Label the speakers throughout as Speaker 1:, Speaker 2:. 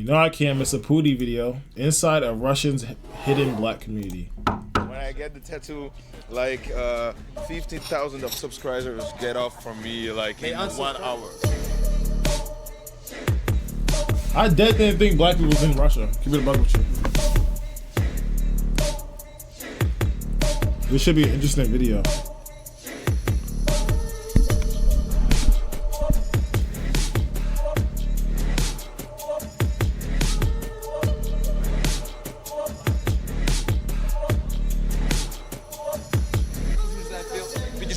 Speaker 1: You know I can't miss a Pootie video inside a Russian's hidden black community.
Speaker 2: When I get the tattoo, like 50,000 of subscribers get off from me like in 1 hour.
Speaker 1: I dead didn't think black people was in Russia. Keep it a buck with you. This should be an interesting video.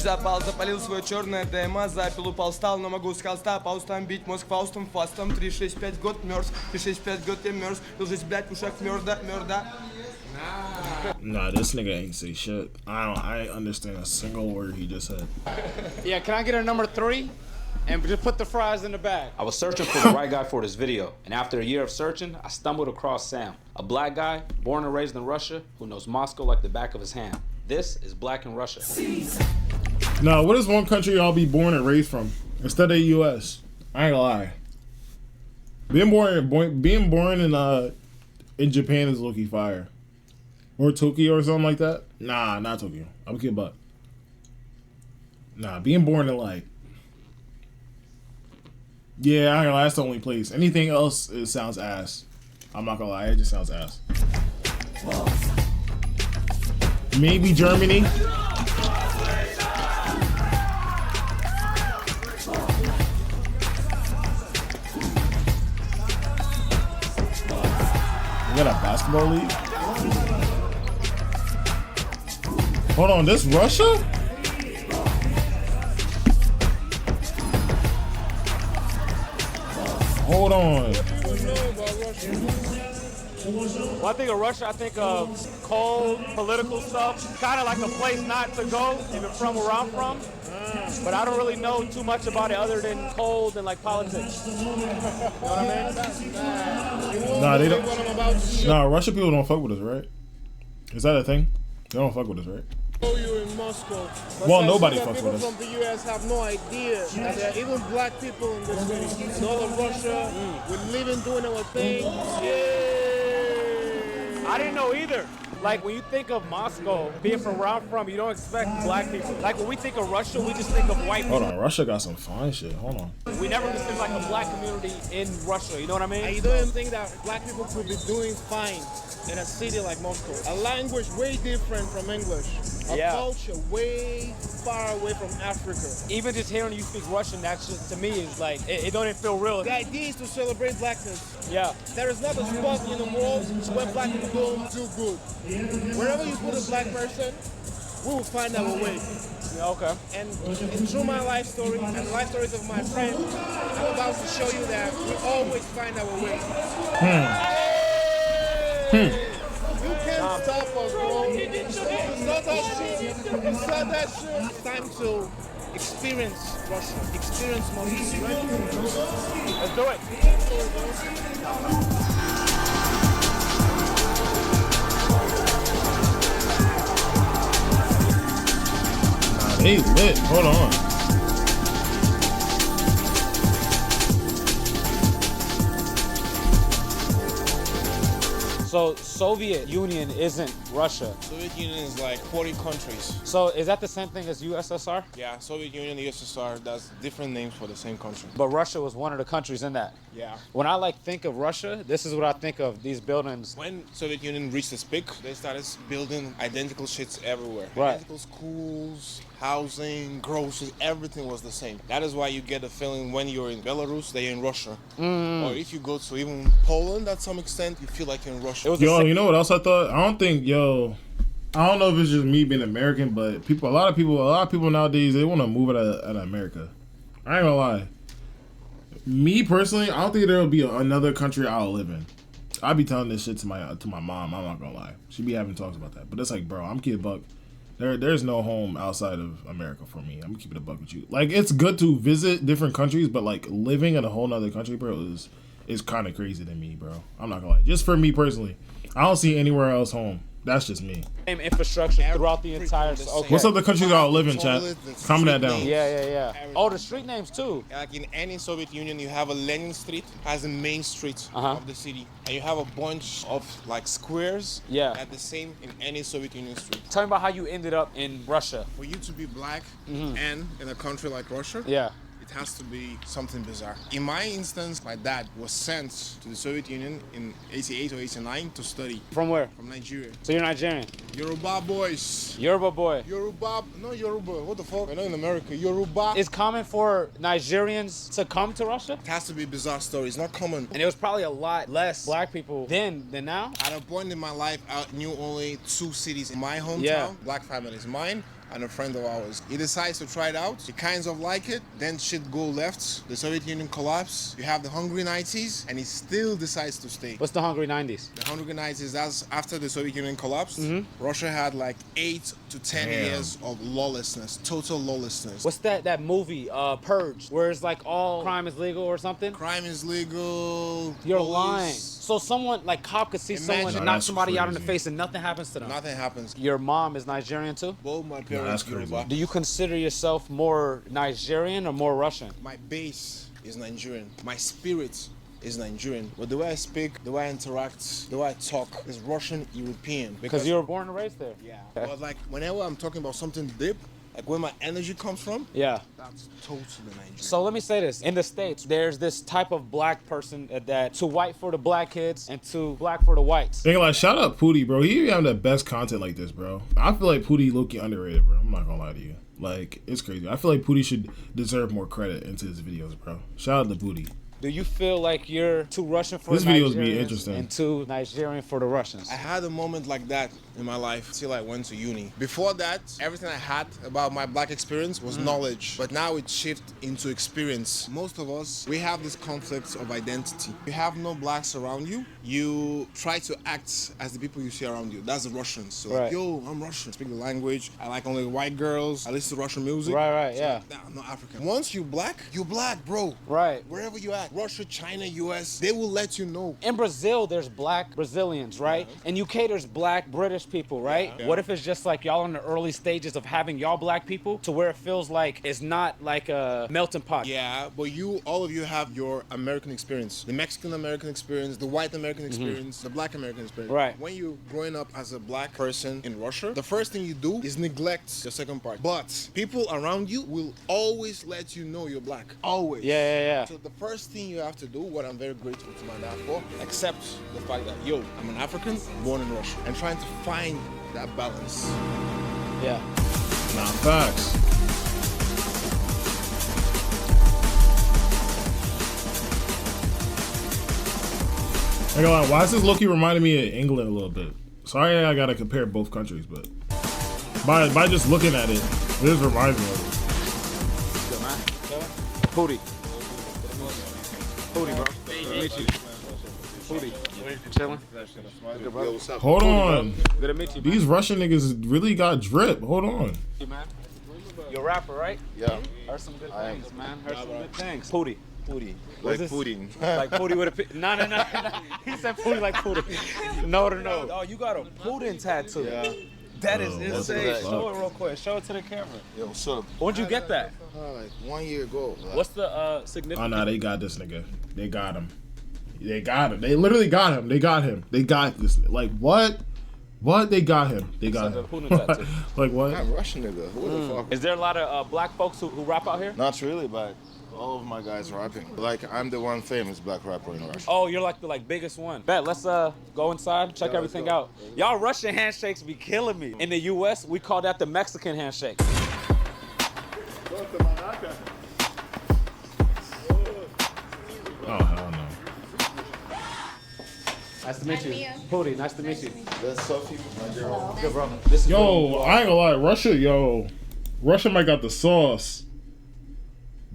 Speaker 3: Запал, запалил свое черное ДМА, запил, упал, встал, но могу с холста по устам бить мозг фаустом, фастом, 3-6-5 год мерз, 3-6-5 год я мерз, был жизнь, блядь, в ушах мерда.
Speaker 1: Nah, this nigga ain't say shit. I ain't understand a single word he just said.
Speaker 4: Yeah, can I get a number 3? And just put the fries in the bag.
Speaker 5: I was searching for the right guy for this video, and after a year of searching, I stumbled across Sam, a black guy born and raised in Russia who knows Moscow like the back of his hand. This is Black in Russia.
Speaker 1: Now, what is one country y'all be born and raised from instead of the U.S.? I ain't gonna lie. Being born in Japan is low-key fire, or Tokyo or something like that. Nah, not Tokyo. I'm a kid, but nah, being born in like, yeah, I ain't gonna lie, that's the only place. Anything else, it sounds ass. I'm not gonna lie, it just sounds ass. Maybe Germany. We got a basketball league? Hold on, this Russia? Hold on.
Speaker 4: When I think of Russia, I think of cold, political stuff. Kind of like a place not to go if you're from where I'm from. But I don't really know too much about it other than cold and like politics. You know what I mean?
Speaker 1: Nah, they don't. Nah, Russian people don't fuck with us, right? Is that a thing? They don't fuck with us, right?
Speaker 6: You in Moscow. But
Speaker 1: Well, nobody fucks with us.
Speaker 6: People from the US have no idea that there are even black people in this city. In all of Russia, we're living, doing our thing. Yeah.
Speaker 4: I didn't know either. Like when you think of Moscow, being from where I'm from, you don't expect black people. Like when we think of Russia, we just think of white people.
Speaker 1: Hold on, Russia got some fine shit. Hold on.
Speaker 4: We never consider like a black community in Russia. You know what I mean?
Speaker 6: And you don't even think that black people could be doing fine in a city like Moscow. A language way different from English. A culture way far away from Africa.
Speaker 4: Even just hearing you speak Russian, that just, to me is like, it don't even feel real.
Speaker 6: The idea is to celebrate blackness.
Speaker 4: Yeah.
Speaker 6: There is not a spot in the world where black people don't do good. Wherever you put a black person, we will find our way.
Speaker 4: Yeah, okay.
Speaker 6: And through my life story and the life stories of my friends, I'm about to show you that we always find our way. You can't stop us, bro. It's not that shit. It's not that shit. It's time to experience Russia. Experience Moscow, right?
Speaker 4: Let's do it.
Speaker 1: They lit. Hold on.
Speaker 4: So Soviet Union isn't Russia.
Speaker 2: Soviet Union is like 40 countries.
Speaker 4: So is that the same thing as USSR?
Speaker 2: Yeah, Soviet Union, USSR, that's different names for the same country.
Speaker 4: But Russia was one of the countries in that.
Speaker 2: Yeah.
Speaker 4: When I like think of Russia, this is what I think of, these buildings.
Speaker 2: When Soviet Union reached its peak, they started building identical shits everywhere.
Speaker 4: Right.
Speaker 2: Identical schools, housing, groceries, everything was the same. That is why you get the feeling when you're in Belarus, they're in Russia. Or if you go to even Poland at some extent, you feel like you're in Russia.
Speaker 1: Yo, you know what else I thought? I don't know if it's just me being American, but a lot of people nowadays, they want to move out of America. I ain't gonna lie. Me personally, I don't think there'll be another country I'll live in. I be telling this shit to my mom. I'm not gonna lie. She be having talks about that, but it's like, bro, I'm kid buck. There's no home outside of America for me. I'm keeping it a buck with you. Like, it's good to visit different countries, but like living in a whole nother country, bro, is kind of crazy to me, bro. I'm not gonna lie. Just for me personally, I don't see anywhere else home That's just me.
Speaker 4: Same infrastructure throughout the entire. Okay.
Speaker 1: What's up the countries y'all live in, chat?
Speaker 2: Toilet, the
Speaker 1: Comment that
Speaker 2: street
Speaker 1: down.
Speaker 2: names.
Speaker 4: Yeah. Oh, the street names too.
Speaker 2: Like in any Soviet Union, you have a Lenin Street as the main street
Speaker 4: Uh-huh.
Speaker 2: of the city, and you have a bunch of like squares.
Speaker 4: Yeah.
Speaker 2: At the same in any Soviet Union street.
Speaker 4: Tell me about how you ended up in Russia.
Speaker 2: For you to be black and in a country like Russia,
Speaker 4: Yeah.
Speaker 2: it has to be something bizarre. In my instance, my dad was sent to the Soviet Union in 88 or 89 to study
Speaker 4: From where?
Speaker 2: from Nigeria.
Speaker 4: So you're Nigerian.
Speaker 2: Yoruba boys.
Speaker 4: Yoruba boy.
Speaker 2: Yoruba, no Yoruba. What the fuck? I know in America, Yoruba.
Speaker 4: It's common for Nigerians to come to Russia,
Speaker 2: It has to be a bizarre story. It's not common.
Speaker 4: and it was probably a lot less black people then than now.
Speaker 2: At a point in my life, I knew only 2 cities in my hometown.
Speaker 4: Yeah.
Speaker 2: Black families, mine and a friend of ours. He decides to try it out. He kind of like it. Then shit go left. The Soviet Union collapse. You have the Hungry 90s, and he still decides to stay.
Speaker 4: What's the Hungry 90s?
Speaker 2: The Hungry 90s, that's after the Soviet Union collapsed. Russia had like 8 to 10
Speaker 1: Damn.
Speaker 2: years of lawlessness, total lawlessness.
Speaker 4: What's that movie, Purge, where it's like all crime is legal or something?
Speaker 2: Crime is legal.
Speaker 4: You're
Speaker 2: police,
Speaker 4: lying. So someone, like cop could see someone
Speaker 2: Imagine-
Speaker 4: and
Speaker 1: No,
Speaker 4: knock
Speaker 1: that's
Speaker 4: somebody out in the
Speaker 1: crazy.
Speaker 4: face and nothing happens to them.
Speaker 2: Nothing happens.
Speaker 4: Your mom is Nigerian too?
Speaker 2: Both my
Speaker 1: that's
Speaker 2: parents
Speaker 1: crazy.
Speaker 2: Yoruba.
Speaker 4: Do you consider yourself more Nigerian or more Russian?
Speaker 2: My base is Nigerian. My spirit is Nigerian. But the way I speak, the way I interact, the way I talk is Russian European.
Speaker 4: Because you were born and raised there.
Speaker 2: Yeah.
Speaker 4: Okay.
Speaker 2: But like whenever I'm talking about something deep, like where my energy comes from,
Speaker 4: Yeah.
Speaker 2: that's totally Nigerian.
Speaker 4: So let me say this. In the States, there's this type of black person that too white for the black kids and too black for the whites.
Speaker 1: Think like shout out Pootie, bro. He be having the best content like this, bro. I feel like Pootie low-key underrated, bro. I'm not gonna lie to you. Like, it's crazy. I feel like Pootie should deserve more credit into his videos, bro. Shout out to Pootie.
Speaker 4: Do you feel like you're too Russian for
Speaker 1: This
Speaker 4: the
Speaker 1: video's
Speaker 4: Nigerians
Speaker 1: be interesting.
Speaker 4: and too Nigerian for the Russians?
Speaker 2: I had a moment like that in my life till I went to uni. Before that, everything I had about my black experience was knowledge, but now it shifted into experience. Most of us, we have this conflict of identity. You have no blacks around you, you try to act as the people you see around you. That's the Russians. So
Speaker 4: Right.
Speaker 2: like, yo, I'm Russian, speak the language, I like only white girls, I listen to Russian music.
Speaker 4: Right,
Speaker 2: So,
Speaker 4: yeah.
Speaker 2: like, nah, I'm not African. Once you're black, bro.
Speaker 4: Right.
Speaker 2: Wherever you at, Russia, China, US, they will let you know.
Speaker 4: In Brazil, there's black Brazilians, right? In UK, there's black British people, right?
Speaker 2: Yeah.
Speaker 4: What if it's just like y'all in the early stages of having y'all black people to where it feels like it's not like a melting pot?
Speaker 2: Yeah, but all of you have your American experience. The Mexican American experience, the white American experience, the black American experience.
Speaker 4: Right.
Speaker 2: When you're growing up as a black person in Russia, the first thing you do is neglect the second part. But people around you will always let you know you're black. Always.
Speaker 4: Yeah.
Speaker 2: So the first thing you have to do, what I'm very grateful to my dad for, accept the fact that, yo, I'm an African born in Russia. And trying to find that balance.
Speaker 4: Yeah.
Speaker 1: Nah, facts. I ain't gonna lie, why is this Loki reminding me of England a little bit? Sorry, I gotta compare both countries, but by just looking at it, this reminds me of it.
Speaker 4: Pootie. Pootie, bro. Good to meet you. Pootie. Chilling? Good, brother. What's up?
Speaker 1: Hold on,
Speaker 4: Good to meet you, man.
Speaker 1: these Russian niggas really got drip. Hold on.
Speaker 4: man. You're a rapper, right?
Speaker 7: Yeah,
Speaker 4: Heard some good things, man. Heard some good things. Pootie.
Speaker 7: Pootie.
Speaker 4: What's
Speaker 7: Like
Speaker 4: this?
Speaker 7: pudding.
Speaker 4: Like Pootie with a P. No. He said Pootie like Pootie. No. Oh, you got a Putin tattoo.
Speaker 7: Yeah.
Speaker 4: That is
Speaker 1: Oh,
Speaker 4: insane.
Speaker 7: that?
Speaker 4: Show it real quick. Show it to the camera.
Speaker 7: Yo, what's up?
Speaker 4: When'd you get that?
Speaker 7: Like 1 year ago.
Speaker 4: What's the
Speaker 1: Oh
Speaker 4: significance?
Speaker 1: nah, they got this nigga. They got him. They got him. They literally got him. They got him. They got this. Like what? What? They got him. They got
Speaker 4: So
Speaker 1: him.
Speaker 4: the Putin tattoo.
Speaker 1: Like what?
Speaker 7: I'm Russian nigga. Who the fuck?
Speaker 4: Is there a lot of black folks who rap out here?
Speaker 7: Not really, but all of my guys rapping. Like I'm the one famous black rapper in Russia.
Speaker 4: Oh, you're like the biggest one. Bet, let's go inside, check
Speaker 7: Yeah,
Speaker 4: everything
Speaker 7: let's go.
Speaker 4: out. Y'all Russian handshakes be killing me. In the US, we call that the Mexican handshake.
Speaker 1: Oh hell no.
Speaker 4: Nice to meet you. Pootie, nice to meet you.
Speaker 7: That's Sophie, my girl.
Speaker 4: Good, bro. This is
Speaker 1: Yo, I ain't gonna lie, Russia might got the sauce.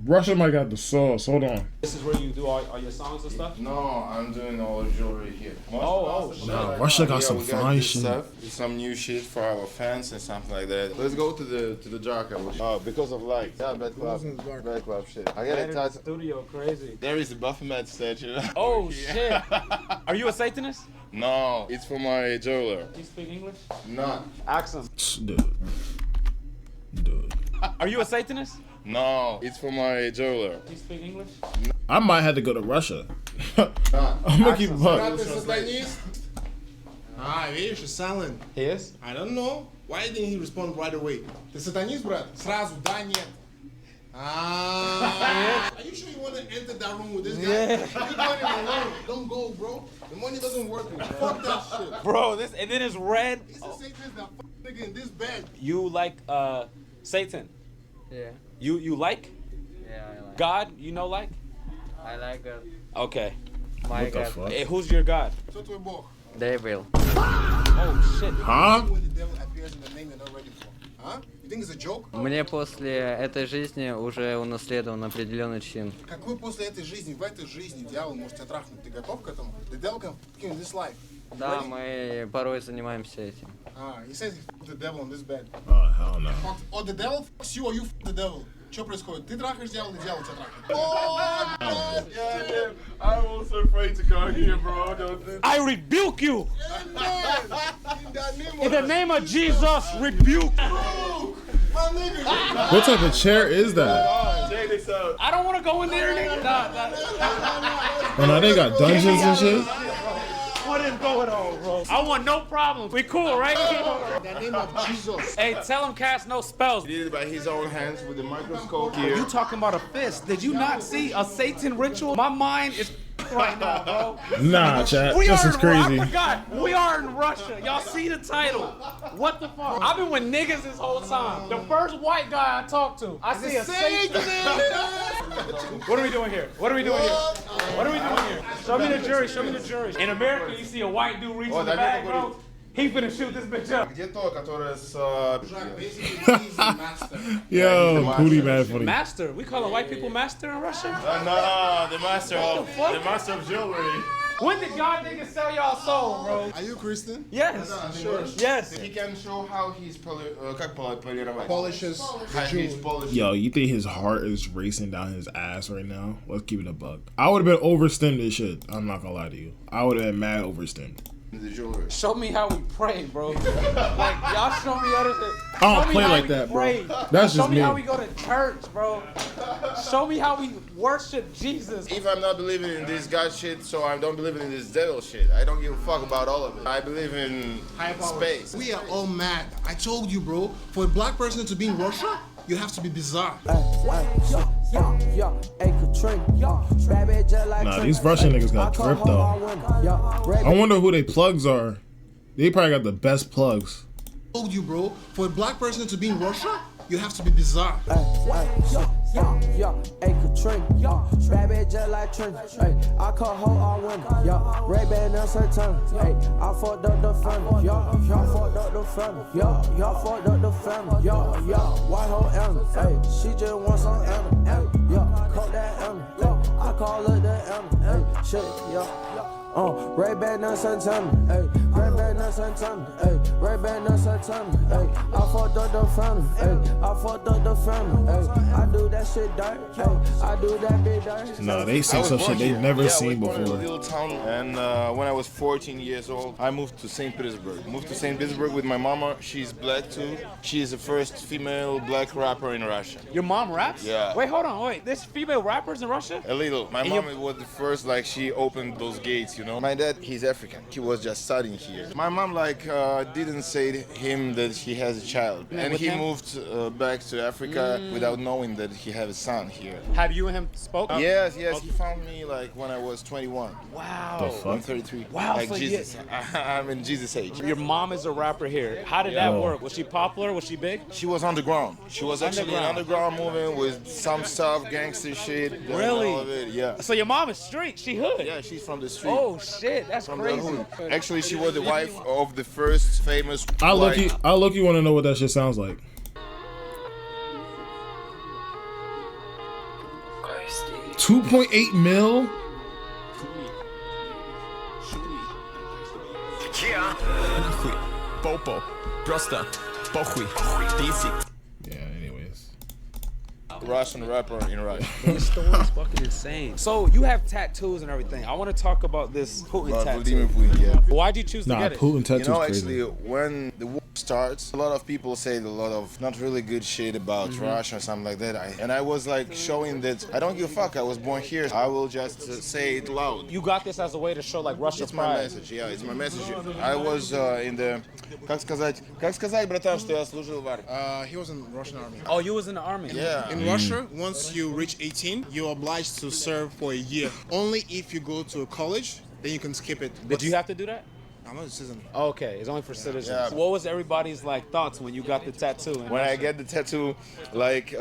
Speaker 1: Russia might got the sauce. Hold on.
Speaker 4: This is where you do all your songs and stuff?
Speaker 7: No, I'm doing all the jewelry here.
Speaker 4: Oh,
Speaker 1: Nah, Russia got some
Speaker 7: we got
Speaker 1: fine
Speaker 7: good
Speaker 1: shit.
Speaker 7: stuff, some new shit for our fans and something like that. Let's go to the jacket. Oh, because of light. Yeah, bad club shit. I got
Speaker 4: Man
Speaker 7: a
Speaker 4: in the
Speaker 7: tattoo.
Speaker 4: studio, crazy.
Speaker 7: There is a Baphomet statue.
Speaker 4: Oh shit! Are you a Satanist?
Speaker 7: No, it's for my jeweler.
Speaker 4: Do you speak English?
Speaker 7: No.
Speaker 4: Ask him.
Speaker 1: Dude.
Speaker 4: Are you a Satanist?
Speaker 7: No, it's for my jeweler.
Speaker 4: Do you speak English?
Speaker 1: I might have to go to Russia. I'm gonna keep it up.
Speaker 2: Ты сатанист? Видишь, he's silent.
Speaker 4: He is?
Speaker 2: I don't know. Why didn't he respond right away? Ты сатанист, брат? Сразу, да, нет. Are you sure you want to enter that room with this guy?
Speaker 4: Yeah.
Speaker 2: You're going in alone. Don't go, bro. The money doesn't work. Fuck that shit.
Speaker 4: Bro, this and then it's red.
Speaker 2: He's the Satanist that nigga in this bed.
Speaker 4: You like Satan?
Speaker 8: Yeah.
Speaker 4: You like?
Speaker 8: Yeah, I like.
Speaker 4: God, you know like?
Speaker 8: I like God.
Speaker 4: Okay.
Speaker 8: My
Speaker 1: What the
Speaker 8: God.
Speaker 1: fuck?
Speaker 4: Hey, who's your God?
Speaker 2: Кто твой бог?
Speaker 8: Devil.
Speaker 4: Oh shit.
Speaker 1: Huh?
Speaker 2: When the devil appears in the name you're not ready for. Huh? You think it's a joke?
Speaker 8: Мне после этой жизни уже унаследован определенный чин.
Speaker 2: Какой после этой жизни, в этой жизни дьявол может тебя трахнуть? Ты готов к этому? The devil can fuck you in this life.
Speaker 8: Да, мы порой занимаемся этим.
Speaker 2: He says he fucked the devil on this bed.
Speaker 1: Oh hell no.
Speaker 2: Or the devil fucks you, or you fuck the devil. Что происходит? Ты трахаешь дьявола, и дьявол тебя трахает.
Speaker 7: Yeah, I'm also afraid to go here, bro. Don't do
Speaker 4: I rebuke you
Speaker 2: In
Speaker 4: in the name of Jesus. Rebuke.
Speaker 2: My nigga.
Speaker 1: What type of chair is that?
Speaker 7: Check this out.
Speaker 4: I don't want to go in there, nigga. Nah.
Speaker 1: Oh no, they got dungeons and shit.
Speaker 4: What is going on, bro? I want no problems. We cool, right?
Speaker 2: In the name of Jesus.
Speaker 4: Hey, tell him cast no spells.
Speaker 7: He did it by his own hands with the microscope here.
Speaker 4: You talking about a fist? Did you not see a Satan ritual? My mind is right now, bro.
Speaker 1: Nah, chat.
Speaker 4: We
Speaker 1: This
Speaker 4: are
Speaker 1: is
Speaker 4: in,
Speaker 1: crazy.
Speaker 4: I forgot. We are in Russia. Y'all see the title. What the fuck? I've been with niggas this whole time. The first white guy I talked to, I see a Satan. What are we doing here? What are we doing here? What are we doing here? Show me the jury. Show me the jury. In America, you see a white dude reach in the bag, bro. He finna shoot this bitch up.
Speaker 7: Где то, которое с...
Speaker 2: Basically, he's a master.
Speaker 1: Yo, booty mad funny.
Speaker 4: Master. We call white people master in Russia?
Speaker 7: No, the master
Speaker 4: What the fuck?
Speaker 7: the master of jewelry.
Speaker 4: When did y'all niggas sell y'all soul, bro?
Speaker 2: Are you Christian?
Speaker 4: Yes.
Speaker 7: Sure.
Speaker 4: Yes.
Speaker 7: He can show how he's как полировать.
Speaker 2: Polishes
Speaker 7: How
Speaker 2: the
Speaker 7: he's
Speaker 2: jewel.
Speaker 7: polishing.
Speaker 1: Yo, you think his heart is racing down his ass right now? Let's keep it a buck. I would have been overstimmed this shit. I'm not gonna lie to you. I would have been mad overstimmed.
Speaker 7: The jewelry.
Speaker 4: Show me how we pray, bro. Like, y'all show me other shit.
Speaker 1: I don't
Speaker 4: Show me
Speaker 1: play
Speaker 4: how
Speaker 1: like
Speaker 4: we
Speaker 1: that, bro.
Speaker 4: pray.
Speaker 1: That's
Speaker 4: Show
Speaker 1: just
Speaker 4: me
Speaker 1: me.
Speaker 4: how we go to church, bro. Show me how we worship Jesus.
Speaker 7: If I'm not believing in this God shit, so I don't believe in this devil shit. I don't give a fuck about all of it. I believe in space.
Speaker 2: We are all mad. I told you, bro. For a black person to be in Russia, you have to be bizarre.
Speaker 1: Nah, these Russian niggas got drip though. I wonder who they plugs are. They probably got the best plugs.
Speaker 2: I told you, bro. For a black person to be in Russia, you have to be bizarre.
Speaker 9: Hey, Katrina, bad bitch just like Trina. Hey, I call her all winter. Ray Ban that's her turn. Hey, I fucked up the family. Y'all fucked up the family. Y'all fucked up the family. White hoe animal. Hey, she just wants some animal. Hey, call that animal. Hey, I call her the animal. Hey, shit, Ray Ban that's her turn. Hey, Ray Ban that's her turn. Hey, Ray Ban that's her turn. Hey, I fucked up the family. Hey, I fucked up the family. Hey, I do that shit dirt. Hey, I do that bit dirt.
Speaker 1: Nah, they seen some shit they've never seen
Speaker 7: I was born in a
Speaker 1: before.
Speaker 7: little town, and when I was 14 years old, I moved to St. Petersburg. Moved to St. Petersburg with my mama. She's black too. She is the first female black rapper in Russia.
Speaker 4: Your mom raps?
Speaker 7: Yeah.
Speaker 4: Wait, hold on. Wait, there's female rappers in Russia?
Speaker 7: A little. My mom was the first, like, she opened those gates, you know. My dad, he's African. He was just studying here. My mom, like, didn't say to him that he has a child. And
Speaker 4: with
Speaker 7: he
Speaker 4: him?
Speaker 7: moved back to Africa without knowing that he had a son here.
Speaker 4: Have you and him spoke?
Speaker 7: Yes. He found me, like, when I was 21.
Speaker 4: Wow.
Speaker 1: The fuck?
Speaker 7: I'm 33.
Speaker 4: Wow,
Speaker 7: Like
Speaker 4: so
Speaker 7: Jesus. I'm in Jesus age.
Speaker 4: Your mom is a rapper here. How did that work? Was she popular? Was she big?
Speaker 7: She was underground. She was actually an underground movement with some stuff, gangster shit. and
Speaker 4: Really?
Speaker 7: All of it. Yeah.
Speaker 4: So your mom is street. She hood.
Speaker 7: Yeah, she's from the street.
Speaker 4: Oh shit, that's
Speaker 7: From the
Speaker 4: crazy.
Speaker 7: hood. Actually, she was the wife of the first famous.
Speaker 1: I look
Speaker 7: white-
Speaker 1: you want to know what that shit sounds like. 2.8 mil?
Speaker 10: Нахуй, попо, просто похуй, 10.
Speaker 1: Yeah, anyways.
Speaker 7: Russian rapper in Russia.
Speaker 5: This story is fucking insane. So you have tattoos and everything. I want to talk about this Putin tattoo.
Speaker 7: Vladimir Putin, yeah.
Speaker 5: Why'd you choose to get it?
Speaker 1: Putin tattoo's
Speaker 7: You know,
Speaker 1: crazy.
Speaker 7: actually, when the war starts, a lot of people say a lot of not really good shit about Russia or something like that. And I was like showing that I don't give a fuck. I was born here. I will just say it loud.
Speaker 5: You got this as a way to show like Russia's
Speaker 7: It's my
Speaker 5: pride.
Speaker 7: message, yeah, it's my message. I was in the... Как сказать, братан, что я служил в армии?
Speaker 2: He was in the Russian army.
Speaker 5: Oh, you was in the army.
Speaker 7: Yeah.
Speaker 2: In Russia, once you reach 18, you're obliged to serve for a year. Only if you go to a college, then you can skip it.
Speaker 5: Did you have to do that?
Speaker 2: I'm not a citizen.
Speaker 5: Okay, it's only for citizens.
Speaker 7: Yeah.
Speaker 5: What was everybody's like thoughts when you got the tattoo?
Speaker 7: When I get the tattoo, like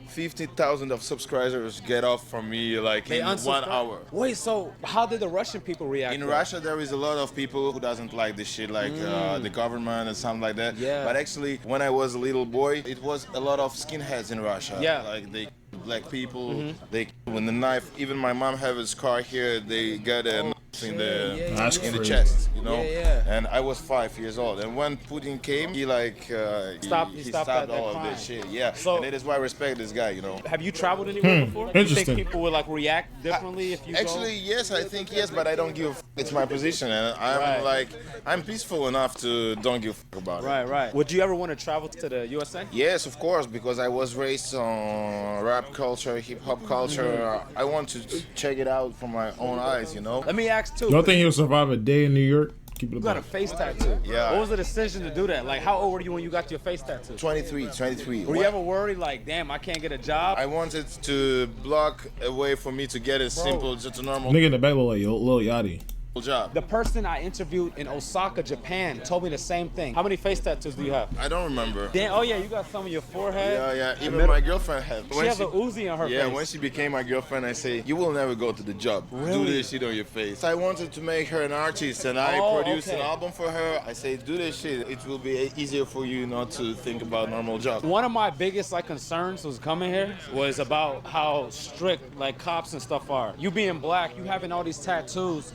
Speaker 7: 50,000 of subscribers get off from me like
Speaker 5: They
Speaker 7: in 1
Speaker 5: unsubscribe?
Speaker 7: hour.
Speaker 5: Wait, so how did the Russian people react?
Speaker 7: In
Speaker 5: to
Speaker 7: Russia, there is a lot of people who doesn't like this shit, like the government and something like that.
Speaker 5: Yeah.
Speaker 7: But actually, when I was a little boy, it was a lot of skinheads in Russia.
Speaker 5: Yeah.
Speaker 7: Like they black people, they with the knife. Even my mom have a scar here. They got a knife in the
Speaker 1: That's
Speaker 7: in the
Speaker 1: crazy.
Speaker 7: chest, you know.
Speaker 5: Yeah.
Speaker 7: And I was 5 years old. And when Putin came, he like he
Speaker 5: stopped
Speaker 7: stopped
Speaker 5: that
Speaker 7: all of
Speaker 5: crime.
Speaker 7: this shit. Yeah.
Speaker 5: So-
Speaker 7: and that is why I respect this guy, you know.
Speaker 5: Have you traveled anywhere before? Do you
Speaker 1: Interesting.
Speaker 5: think people would like react differently if you
Speaker 7: Actually, yes, I think yes, but I don't give a f- It's my position, and I'm
Speaker 5: Right.
Speaker 7: like, I'm peaceful enough to don't give a f- about
Speaker 5: go?
Speaker 7: it.
Speaker 5: Right, right. Would you ever want to travel to the USA?
Speaker 7: Yes, of course, because I was raised on rap culture, hip hop culture. I want to check it out from my own eyes, you know.
Speaker 5: Let me ask too.
Speaker 1: Don't think he'll survive a day in New York? Keep it
Speaker 5: You got a
Speaker 1: above.
Speaker 5: face tattoo.
Speaker 7: Yeah.
Speaker 5: What was the decision to do that? Like, how old were you when you got your face tattoo?
Speaker 7: 23.
Speaker 5: Were you ever worried, like, damn, I can't get a job?
Speaker 7: I wanted to block a way for me to get a simple, just a normal
Speaker 1: Nigga in the back look like Lil Yachty.
Speaker 7: job.
Speaker 5: The person I interviewed in Osaka, Japan, told me the same thing. How many face tattoos do you have?
Speaker 7: I don't remember.
Speaker 5: Damn, oh yeah, you got some on your forehead.
Speaker 7: Yeah.
Speaker 5: the
Speaker 7: Even
Speaker 5: middle.
Speaker 7: my girlfriend had.
Speaker 5: She has an Uzi on her
Speaker 7: Yeah,
Speaker 5: face.
Speaker 7: when she became my girlfriend, I say, you will never go to the job.
Speaker 5: Really?
Speaker 7: Do this shit on your face. I wanted to make her an artist, and I
Speaker 5: Oh,
Speaker 7: produced
Speaker 5: okay.
Speaker 7: an album for her. I say, do this shit. It will be easier for you not to think about normal job.
Speaker 5: One of my biggest like concerns was coming here was about how strict like cops and stuff are. You being black, you having all these tattoos.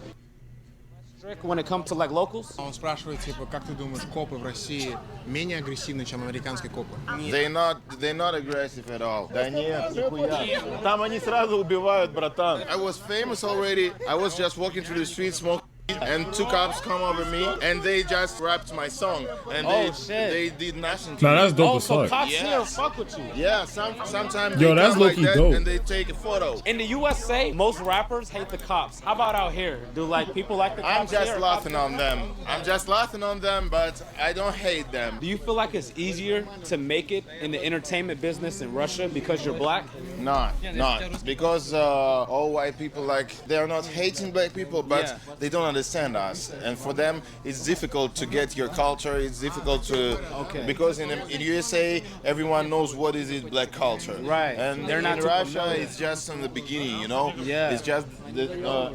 Speaker 5: Strict when it comes to like locals?
Speaker 2: Он спрашивает, типа, как ты думаешь, копы в России менее агрессивны, чем американские копы?
Speaker 7: They're not aggressive at all. Да нет, нихуя. Там они сразу убивают, братан. I was famous already. I was just walking through the street, smoking. And 2 cops come over me and they just rapped my song and they did nothing to
Speaker 1: Nah,
Speaker 7: me.
Speaker 1: that's dope
Speaker 5: Oh,
Speaker 1: as
Speaker 5: so
Speaker 1: fuck.
Speaker 5: cops
Speaker 7: Yes.
Speaker 5: here fuck with you.
Speaker 7: Yeah, sometimes
Speaker 1: Yo,
Speaker 7: they
Speaker 1: that's
Speaker 7: come like
Speaker 1: low-key
Speaker 7: that
Speaker 1: dope.
Speaker 7: and they take a photo.
Speaker 5: In the USA, most rappers hate the cops. How about out here? Do like people like the
Speaker 7: I'm
Speaker 5: cops
Speaker 7: just
Speaker 5: here?
Speaker 7: laughing on them. I'm just laughing on them, but I don't hate them.
Speaker 5: Do you feel like it's easier to make it in the entertainment business in Russia because you're black?
Speaker 7: Not because all white people like they're not hating black people, but
Speaker 5: Yeah.
Speaker 7: they don't understand us, and for them it's difficult to get your culture. It's difficult to because in USA everyone knows what is it black culture,
Speaker 5: Right.
Speaker 7: And
Speaker 5: They're not
Speaker 7: in
Speaker 5: too
Speaker 7: Russia
Speaker 5: familiar.
Speaker 7: it's just in the beginning, you know.
Speaker 5: Yeah.
Speaker 7: It's just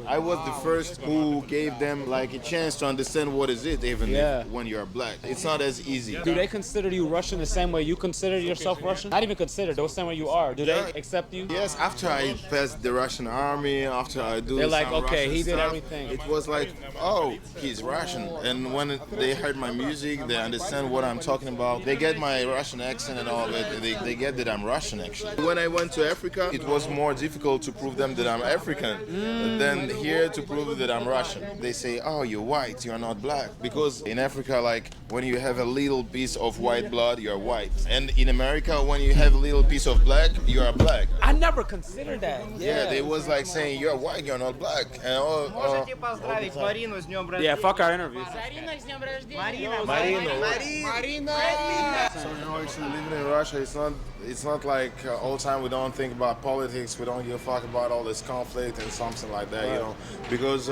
Speaker 7: I was the first who gave them like a chance to understand what is it, even
Speaker 5: Yeah.
Speaker 7: if, when you're black. It's not as easy.
Speaker 5: Do they consider you Russian the same way you consider yourself Russian? Not even consider, the same way you are. Do they accept you?
Speaker 7: Yes, after I passed the Russian army, after I do
Speaker 5: They're like,
Speaker 7: some
Speaker 5: okay,
Speaker 7: Russian
Speaker 5: he did
Speaker 7: stuff,
Speaker 5: everything.
Speaker 7: It was like, oh, he's Russian. And when they heard my music, they understand what I'm talking about. They get my Russian accent and all of it. They get that I'm Russian, actually. When I went to Africa, it was more difficult to prove them that I'm African than here to prove that I'm Russian. They say, oh, you're white, you're not black. Because in Africa, like, when you have a little piece of white blood, you're white. And in America, when you have a little piece of black, you are black.
Speaker 5: I never considered that.
Speaker 7: Yeah, they was like saying you're white, you're not black. And
Speaker 11: Можете поздравить Марину с днем рождения.
Speaker 5: Yeah, fuck our interview.
Speaker 11: Марина с днем рождения.
Speaker 7: Marina. So you know, actually living in Russia, it's not like all the time we don't think about politics. We don't give a fuck about all this conflict and something like that, you know, because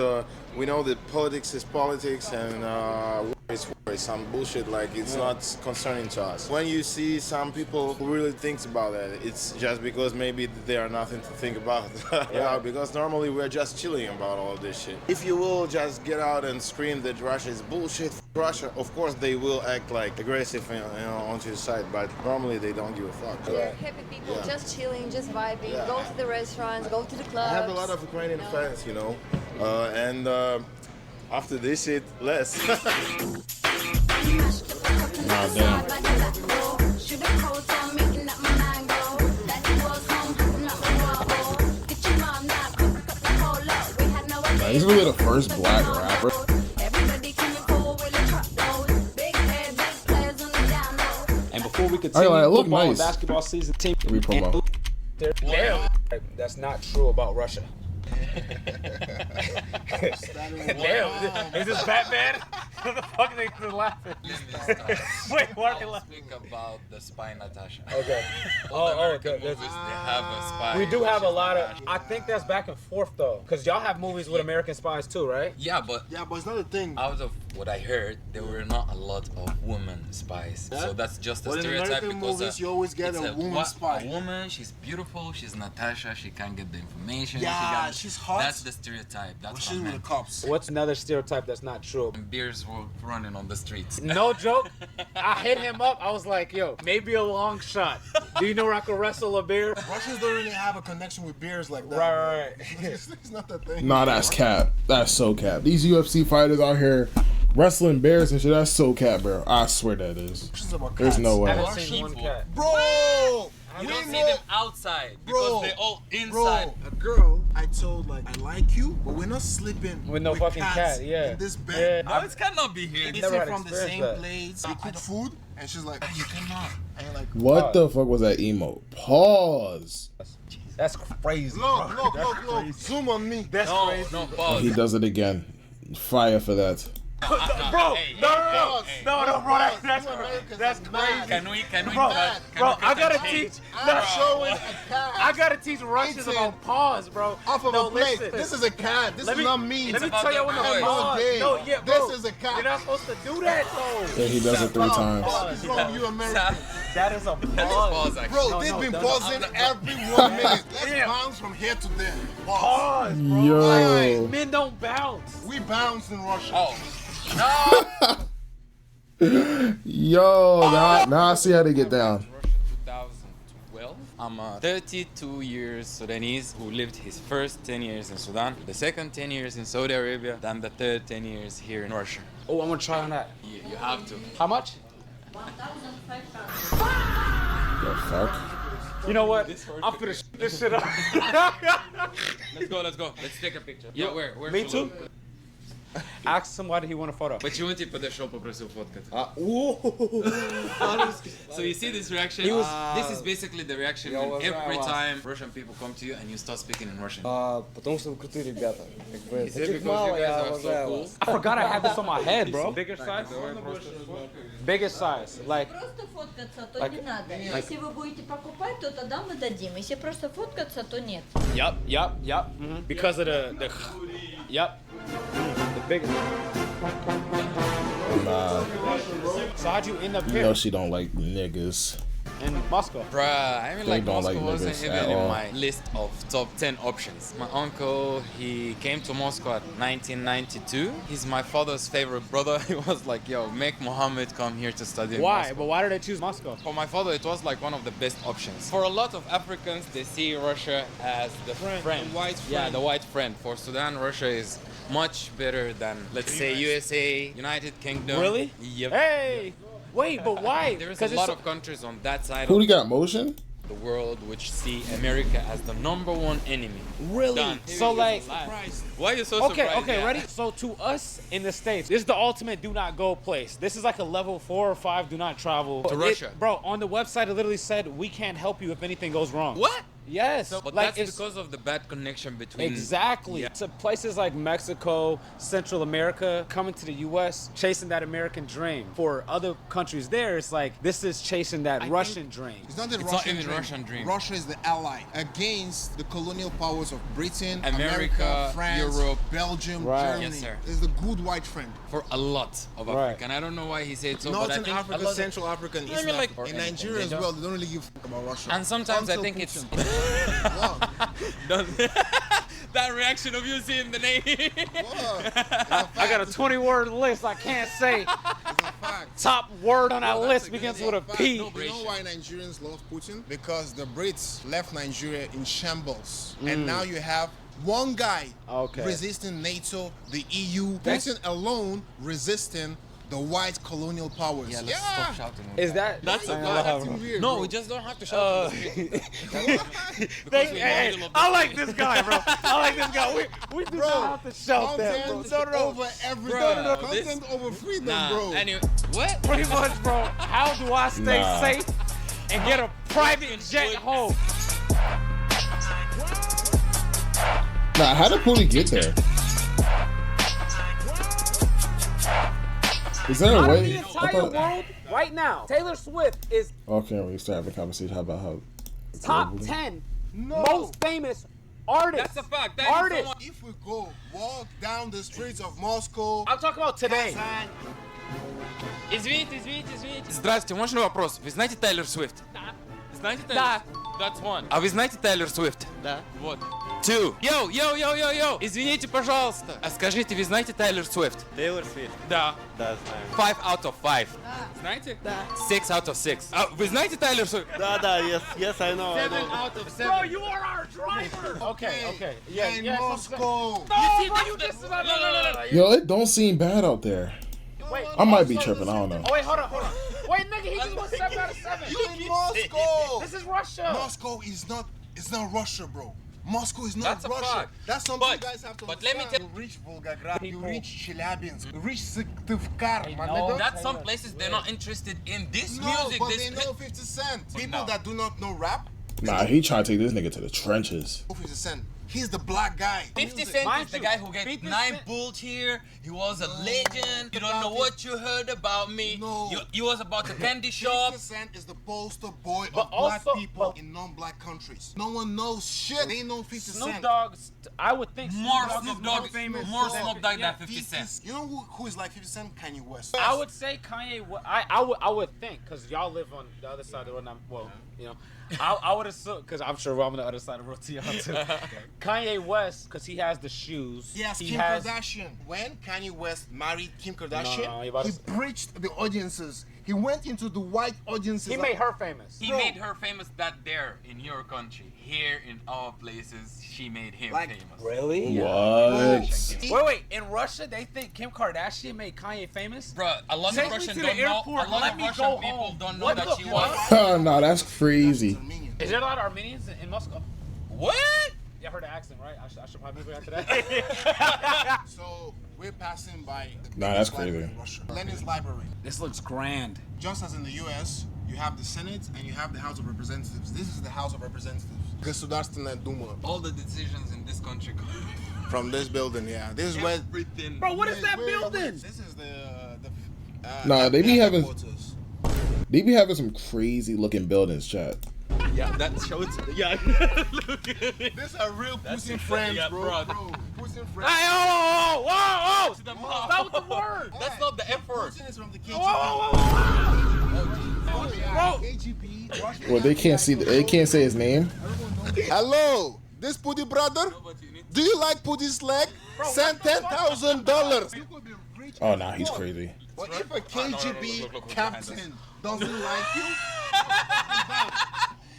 Speaker 7: we know that politics is politics and war is war. It's some bullshit. Like it's not concerning to us. When you see some people who really thinks about that, it's just because maybe there are nothing to think about. Yeah, because normally we're just chilling about all of this shit. If you will just get out and scream that Russia is bullshit, Russia, of course they will act like aggressive, you know, onto your side, but normally they don't give a fuck.
Speaker 12: They're happy people, just chilling, just vibing, go to the restaurants, go to the clubs.
Speaker 7: I have a lot of Ukrainian fans, you know, and after this shit, less.
Speaker 1: Nah, damn. He's really the first black rapper.
Speaker 5: And before we continue,
Speaker 1: Alright, look
Speaker 5: football and
Speaker 1: nice.
Speaker 5: basketball season team.
Speaker 1: Let me promo.
Speaker 5: That's not true about Russia. Damn, is this Batman? What the fuck are they laughing? Wait, why are they laughing?
Speaker 13: Speak about the spy Natasha.
Speaker 5: Okay.
Speaker 13: American movies, they have a spy.
Speaker 5: We do have a lot of. I think that's back and forth though, because y'all have movies with American spies too, right?
Speaker 13: Yeah, but
Speaker 6: it's not a thing.
Speaker 13: out of what I heard, there were not a lot of women spies.
Speaker 6: Yeah?
Speaker 13: So that's just a
Speaker 6: But in
Speaker 13: stereotype
Speaker 6: American
Speaker 13: because
Speaker 6: movies, you always get
Speaker 13: it's
Speaker 6: a woman spy.
Speaker 13: A woman, she's beautiful, she's Natasha, she can't get the information.
Speaker 6: Yeah, she's hot.
Speaker 13: That's the stereotype. That's
Speaker 6: She's with the cops.
Speaker 5: What's another stereotype that's not true?
Speaker 13: Beers were running on the streets.
Speaker 5: No joke. I hit him up. I was like, yo, maybe a long shot. Do you know where I can wrestle a beer?
Speaker 6: Russians don't really have a connection with beers like that.
Speaker 5: Right.
Speaker 6: It's not that thing.
Speaker 1: Nah, that's cap. That's so cap. These UFC fighters out here wrestling bears and shit. That's so cap, bro. I swear that is. There's no way.
Speaker 5: I haven't seen one cat.
Speaker 6: Bro!
Speaker 13: You don't see them outside because they're all inside.
Speaker 6: Bro, a girl I told like I like you, but we're not sleeping
Speaker 5: With no fucking
Speaker 6: cats
Speaker 5: cat, yeah.
Speaker 6: in this bed.
Speaker 13: No, it cannot be here.
Speaker 6: Eating
Speaker 5: never had
Speaker 6: from the
Speaker 5: experienced
Speaker 6: same
Speaker 5: that.
Speaker 6: plates. We cook food, and she's like, you cannot. And you're like,
Speaker 1: What the fuck was that emote? Pause.
Speaker 5: That's crazy.
Speaker 6: look. Zoom on me. That's crazy.
Speaker 13: No,
Speaker 1: Oh,
Speaker 13: pause.
Speaker 1: he does it again. Fire for that.
Speaker 5: Bro, no, bro, that's crazy.
Speaker 13: Can we
Speaker 5: Bro,
Speaker 13: cut
Speaker 5: I gotta
Speaker 13: the tape?
Speaker 5: teach.
Speaker 6: I'm showing a cat
Speaker 5: I gotta teach Russians
Speaker 6: Eating
Speaker 5: about pause, bro.
Speaker 6: off of
Speaker 5: No,
Speaker 6: a plate.
Speaker 5: listen.
Speaker 6: This is a cat. This
Speaker 5: Let
Speaker 6: is
Speaker 5: me-
Speaker 6: not me.
Speaker 5: Let me
Speaker 13: about
Speaker 5: tell you
Speaker 13: the
Speaker 5: when the
Speaker 13: voice.
Speaker 5: pause.
Speaker 6: Okay.
Speaker 5: No, yeah, bro.
Speaker 6: This is a cat.
Speaker 5: You're not supposed to do that, though.
Speaker 1: Yeah, he does it 3 times.
Speaker 6: What is wrong with you, American?
Speaker 5: That is a
Speaker 13: That's
Speaker 5: pause.
Speaker 13: pause, actually.
Speaker 6: Bro,
Speaker 5: No,
Speaker 6: they've
Speaker 5: no,
Speaker 6: been
Speaker 5: no,
Speaker 6: pausing every 1 minute. Let's
Speaker 5: Damn.
Speaker 6: bounce from here to there. Pause.
Speaker 5: Pause, bro.
Speaker 1: Yo.
Speaker 5: Men don't bounce.
Speaker 6: We bounce in Russia.
Speaker 13: Oh.
Speaker 1: Yo, now I see how they get down.
Speaker 13: Russia 2012. I'm 32 years Sudanese who lived his first 10 years in Sudan, the second 10 years in Saudi Arabia, then the third 10 years here in Russia.
Speaker 5: Oh, I'm gonna try on that.
Speaker 13: You have to.
Speaker 5: How much?
Speaker 1: The fuck?
Speaker 5: You know what? I'm finna this shit up.
Speaker 13: Let's go. Let's take a picture. Yeah, where?
Speaker 5: Me too. Ask him why did he want a photo.
Speaker 13: Почему ты подошел, попросил фоткать? So you see this reaction? This is basically the reaction when every time Russian people come to you and you start speaking in Russian.
Speaker 3: Потому что вы крутые ребята.
Speaker 13: Is it because you guys are so cool?
Speaker 5: I forgot I had this on my head, bro. Bigger size? Biggest size. Like,
Speaker 12: Просто фоткаться, то не надо. Если вы будете покупать, то тогда мы дадим. Если просто фоткаться, то нет.
Speaker 5: yup. Because of the yup. The biggest.
Speaker 1: Nah,
Speaker 5: So how'd you end up
Speaker 1: you
Speaker 5: here
Speaker 1: know she don't like niggas.
Speaker 5: in Moscow?
Speaker 13: Bruh, I mean,
Speaker 1: They
Speaker 13: like
Speaker 1: don't
Speaker 13: Moscow
Speaker 1: like
Speaker 13: wasn't
Speaker 1: niggas
Speaker 13: even
Speaker 1: at
Speaker 13: in
Speaker 1: all.
Speaker 13: my list of top 10 options. My uncle, he came to Moscow at 1992. He's my father's favorite brother. He was like, yo, make Mohammed come here to study in
Speaker 5: Why?
Speaker 13: Moscow.
Speaker 5: But why did they choose Moscow?
Speaker 13: For my father, it was like one of the best options. For a lot of Africans, they see Russia as the friend.
Speaker 2: The white
Speaker 13: Yeah,
Speaker 2: friend.
Speaker 13: the white friend. For Sudan, Russia is much better than, let's say, USA, United Kingdom.
Speaker 5: Really?
Speaker 13: Yep.
Speaker 5: Hey! Wait, but why?
Speaker 13: There is a
Speaker 5: 'Cause
Speaker 13: lot
Speaker 5: it's
Speaker 13: of countries on that side
Speaker 1: Who
Speaker 13: of
Speaker 1: do got motion?
Speaker 13: the world which see America as the #1 enemy.
Speaker 5: really.
Speaker 13: Done.
Speaker 5: So like,
Speaker 13: Why are you so surprised?
Speaker 5: okay,
Speaker 13: Yeah.
Speaker 5: ready? So to us in the States, this is the ultimate do not go place. This is like a level 4 or 5 do not travel.
Speaker 13: To Russia.
Speaker 5: Bro, on the website it literally said we can't help you if anything goes wrong.
Speaker 13: What?
Speaker 5: Yes.
Speaker 13: But
Speaker 5: like
Speaker 13: that's
Speaker 5: it's
Speaker 13: because of the bad connection between.
Speaker 5: exactly.
Speaker 13: Yeah.
Speaker 5: To places like Mexico, Central America, coming to the US, chasing that American dream. For other countries there, it's like this is chasing that Russian dream.
Speaker 2: It's not the
Speaker 13: It's not
Speaker 2: Russian
Speaker 13: even
Speaker 2: dream.
Speaker 13: Russian dream.
Speaker 2: Russia is the ally against the colonial powers of Britain,
Speaker 13: America,
Speaker 2: France,
Speaker 13: Europe.
Speaker 2: Belgium,
Speaker 5: Right.
Speaker 2: Germany.
Speaker 13: Yes, sir.
Speaker 2: It's the good white friend.
Speaker 13: For a lot of
Speaker 5: Right.
Speaker 13: Africa, and I don't know why he said so, but I
Speaker 2: Northern
Speaker 13: think a
Speaker 2: Africa,
Speaker 13: lot of-
Speaker 2: Central Africa, and
Speaker 13: I
Speaker 2: Eastern
Speaker 13: mean, like-
Speaker 2: Africa.
Speaker 13: or
Speaker 2: In
Speaker 13: anything.
Speaker 2: Nigeria
Speaker 13: They
Speaker 2: as
Speaker 13: don't-
Speaker 2: well, they don't really give a fuck about Russia.
Speaker 13: And sometimes I
Speaker 2: Until
Speaker 13: think it's
Speaker 2: Putin. What?
Speaker 13: that reaction of you seeing the name.
Speaker 5: I got a 20-word list I can't say.
Speaker 2: It's a fact.
Speaker 5: Top word on that
Speaker 2: That's
Speaker 5: list
Speaker 2: a
Speaker 5: begins
Speaker 2: good
Speaker 5: with a
Speaker 2: fact.
Speaker 5: P.
Speaker 2: You know why Nigerians love Putin? Because the Brits left Nigeria in shambles. And now you have one guy
Speaker 5: Okay.
Speaker 2: resisting NATO, the EU, Putin alone resisting the white colonial powers.
Speaker 13: Yeah, let's stop shouting.
Speaker 5: Is that?
Speaker 13: That's a
Speaker 2: weird,
Speaker 13: No,
Speaker 2: bro.
Speaker 13: we just don't have to shout.
Speaker 5: I like this guy, bro. I like this guy. We do not have to shout that, bro.
Speaker 2: Content over everything. Content over freedom, bro.
Speaker 13: Anyway, what?
Speaker 5: Pretty much, bro. How do I stay safe and get a private jet home?
Speaker 1: Nah, how did Pootie get there? Is there a
Speaker 5: Out of
Speaker 1: way?
Speaker 5: the entire world, right now, Taylor Swift is
Speaker 1: Okay, we start having a conversation about how
Speaker 5: top 10 most famous artists.
Speaker 13: That's a fact.
Speaker 5: Artists.
Speaker 2: If we go walk down the streets of Moscow,
Speaker 5: I'm talking about today.
Speaker 13: Извините. Здравствуйте, можно вопрос? Вы знаете Тейлор Свифт?
Speaker 5: Да.
Speaker 13: Знаете Тейлор? That's one. А вы знаете Тейлор Свифт?
Speaker 5: Да.
Speaker 13: Вот. Two. Йоу. Извините, пожалуйста. А скажите, вы знаете Тейлор Свифт?
Speaker 14: Taylor Swift.
Speaker 13: Да.
Speaker 14: Да, знаю.
Speaker 13: 5 out of 5.
Speaker 5: Знаете? Да.
Speaker 13: 6 out of 6. А вы знаете Тейлор Свифт?
Speaker 14: Да, yes, I know.
Speaker 5: 7 out of 7. Bro, you are our driver. Okay.
Speaker 2: in Moscow.
Speaker 5: No, bro, you just no.
Speaker 1: Yo, it don't seem bad out there.
Speaker 5: Wait,
Speaker 1: I might be tripping. I don't know.
Speaker 5: Oh, wait, hold on. Wait, nigga, he just won 7 out of 7.
Speaker 2: You in Moscow.
Speaker 5: This is Russia.
Speaker 2: Moscow is not. It's not Russia, bro. Moscow is not
Speaker 13: That's a
Speaker 2: Russia.
Speaker 13: fact.
Speaker 2: That's something
Speaker 13: But-
Speaker 2: you guys have to
Speaker 13: but let me
Speaker 2: understand. You reach Volgograd, you
Speaker 5: People.
Speaker 2: reach Chelyabinsk, you reach Syktyvkar, my
Speaker 5: know.
Speaker 2: nigga.
Speaker 13: That's some places they're not interested in this
Speaker 2: No,
Speaker 13: music.
Speaker 2: but
Speaker 13: This
Speaker 2: they know 50 Cent. People
Speaker 13: no.
Speaker 2: that do not know rap,
Speaker 1: Nah, he trying to take this nigga to the trenches.
Speaker 2: know 50 Cent. He's the black guy.
Speaker 13: 50 Cent
Speaker 5: Mind
Speaker 13: is the
Speaker 5: you,
Speaker 13: guy who gave
Speaker 5: 50
Speaker 13: 9
Speaker 5: Cent-
Speaker 13: bulls here. He was a legend. You don't know what you heard about me.
Speaker 2: No.
Speaker 13: You was about the candy
Speaker 2: 50
Speaker 13: shop.
Speaker 2: Cent is the poster boy
Speaker 5: But
Speaker 2: of black
Speaker 5: also-
Speaker 2: people
Speaker 5: but-
Speaker 2: in non-black countries. No one knows shit. They know 50
Speaker 5: Snoop
Speaker 2: Cent.
Speaker 5: Dogg, I would think
Speaker 13: More
Speaker 5: is
Speaker 13: Snoop
Speaker 5: more
Speaker 13: Dogg,
Speaker 5: famous
Speaker 13: more
Speaker 5: than-
Speaker 13: Snoop Dogg
Speaker 5: yeah.
Speaker 13: than 50 Cent.
Speaker 2: You know who is like 50 Cent? Kanye West.
Speaker 5: I would say Kanye. I would think because y'all live on the other side of the road. Well, you know, I would assume because I'm sure I'm on the other side of the road to y'all too. Kanye West because he has the shoes.
Speaker 2: Yes,
Speaker 5: he
Speaker 2: Kim
Speaker 5: has.
Speaker 2: Kardashian. When Kanye West married Kim Kardashian,
Speaker 5: No, you about to
Speaker 2: he
Speaker 5: say-
Speaker 2: breached the audiences. He went into the white audiences.
Speaker 5: He made her famous.
Speaker 13: He
Speaker 2: Bro.
Speaker 13: made her famous that there in your country. Here in our places, she made him
Speaker 2: Like,
Speaker 13: famous.
Speaker 5: Really?
Speaker 1: What?
Speaker 5: Wait. In Russia, they think Kim Kardashian made Kanye famous.
Speaker 13: Bruh, a lot
Speaker 5: Take
Speaker 13: of
Speaker 5: me
Speaker 13: Russian
Speaker 5: to the
Speaker 13: don't know.
Speaker 5: airport,
Speaker 13: A lot
Speaker 5: let
Speaker 13: of
Speaker 5: me
Speaker 13: Russian
Speaker 5: go
Speaker 13: people
Speaker 5: home.
Speaker 13: don't know
Speaker 5: What
Speaker 13: that
Speaker 5: the
Speaker 13: she
Speaker 5: fuck?
Speaker 13: was.
Speaker 1: Nah, that's crazy.
Speaker 5: Is there a lot of Armenians in Moscow?
Speaker 13: What?
Speaker 5: Yeah, I heard the accent, right? I should probably move after that.
Speaker 2: So we're passing by the
Speaker 1: Nah, that's
Speaker 2: biggest library
Speaker 1: crazy.
Speaker 2: in Russia, Lenin's library.
Speaker 5: This looks grand.
Speaker 2: Just as in the U.S., you have the Senate and you have the House of Representatives. This is the House of Representatives. Государственная Дума.
Speaker 13: All the decisions in this country go
Speaker 2: From this building, yeah. This is where.
Speaker 13: everything.
Speaker 5: Bro, what is that building?
Speaker 2: This is
Speaker 1: Nah, they be having-
Speaker 2: headquarters.
Speaker 1: They be having some crazy looking buildings, chat.
Speaker 13: Yeah, that shows. Yeah. Look at it.
Speaker 2: These are real pussy friends,
Speaker 13: yeah,
Speaker 2: bro.
Speaker 13: bro.
Speaker 2: Pussy friends.
Speaker 5: Hey, whoa!
Speaker 13: The
Speaker 5: Stop with the word.
Speaker 13: That's not the F word.
Speaker 2: Putin is from the KGB.
Speaker 5: Bro.
Speaker 2: KGB. Russia.
Speaker 1: Well, they can't see. They can't say his name.
Speaker 2: Hello, this Pudi brother. Do you like Pudi's leg? Send $10,000.
Speaker 1: Oh, nah, he's crazy.
Speaker 2: But if a KGB captain doesn't like you,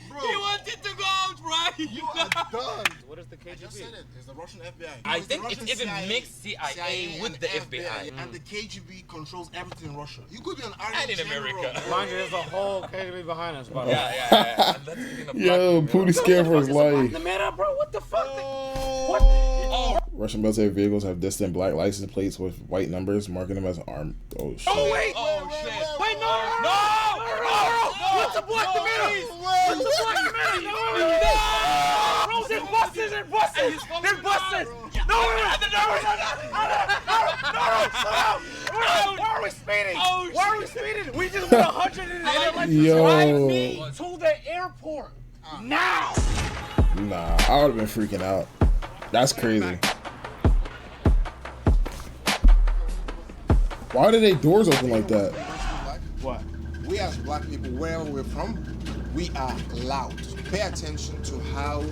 Speaker 2: bro,
Speaker 13: He wanted to go out, right?
Speaker 2: you are done.
Speaker 5: What is the KGB?
Speaker 2: I just said it. It's the Russian FBI.
Speaker 13: I
Speaker 2: It's the
Speaker 13: think
Speaker 2: Russian
Speaker 13: it's even
Speaker 2: CIA,
Speaker 13: mixed CIA with
Speaker 2: and
Speaker 13: the FBI.
Speaker 2: And the KGB controls everything in Russia. You could be an
Speaker 13: And
Speaker 2: army
Speaker 13: in
Speaker 2: general.
Speaker 13: America.
Speaker 5: Mind you, there's a whole KGB behind us, by the way.
Speaker 13: Yeah. And that's even a black
Speaker 1: Yo,
Speaker 13: man.
Speaker 1: Pootie scared for his life.
Speaker 5: The man up, bro. What the fuck? What?
Speaker 13: Oh,
Speaker 1: Russian military vehicles have distant black license plates with white numbers marking them as armed. Oh shit.
Speaker 5: Oh wait!
Speaker 13: oh shit.
Speaker 5: Wait, no! What's the black the middle? What's the black the middle? No! There's buses! There's buses! There's buses! No! Why are we speeding? Why are we speeding? We just went 100 and they're like, drive me to the airport now!
Speaker 1: Nah, I would have been freaking out. That's crazy. Why did they doors open like that?
Speaker 2: What? We as black people, wherever we're from, we are loud. Pay attention to how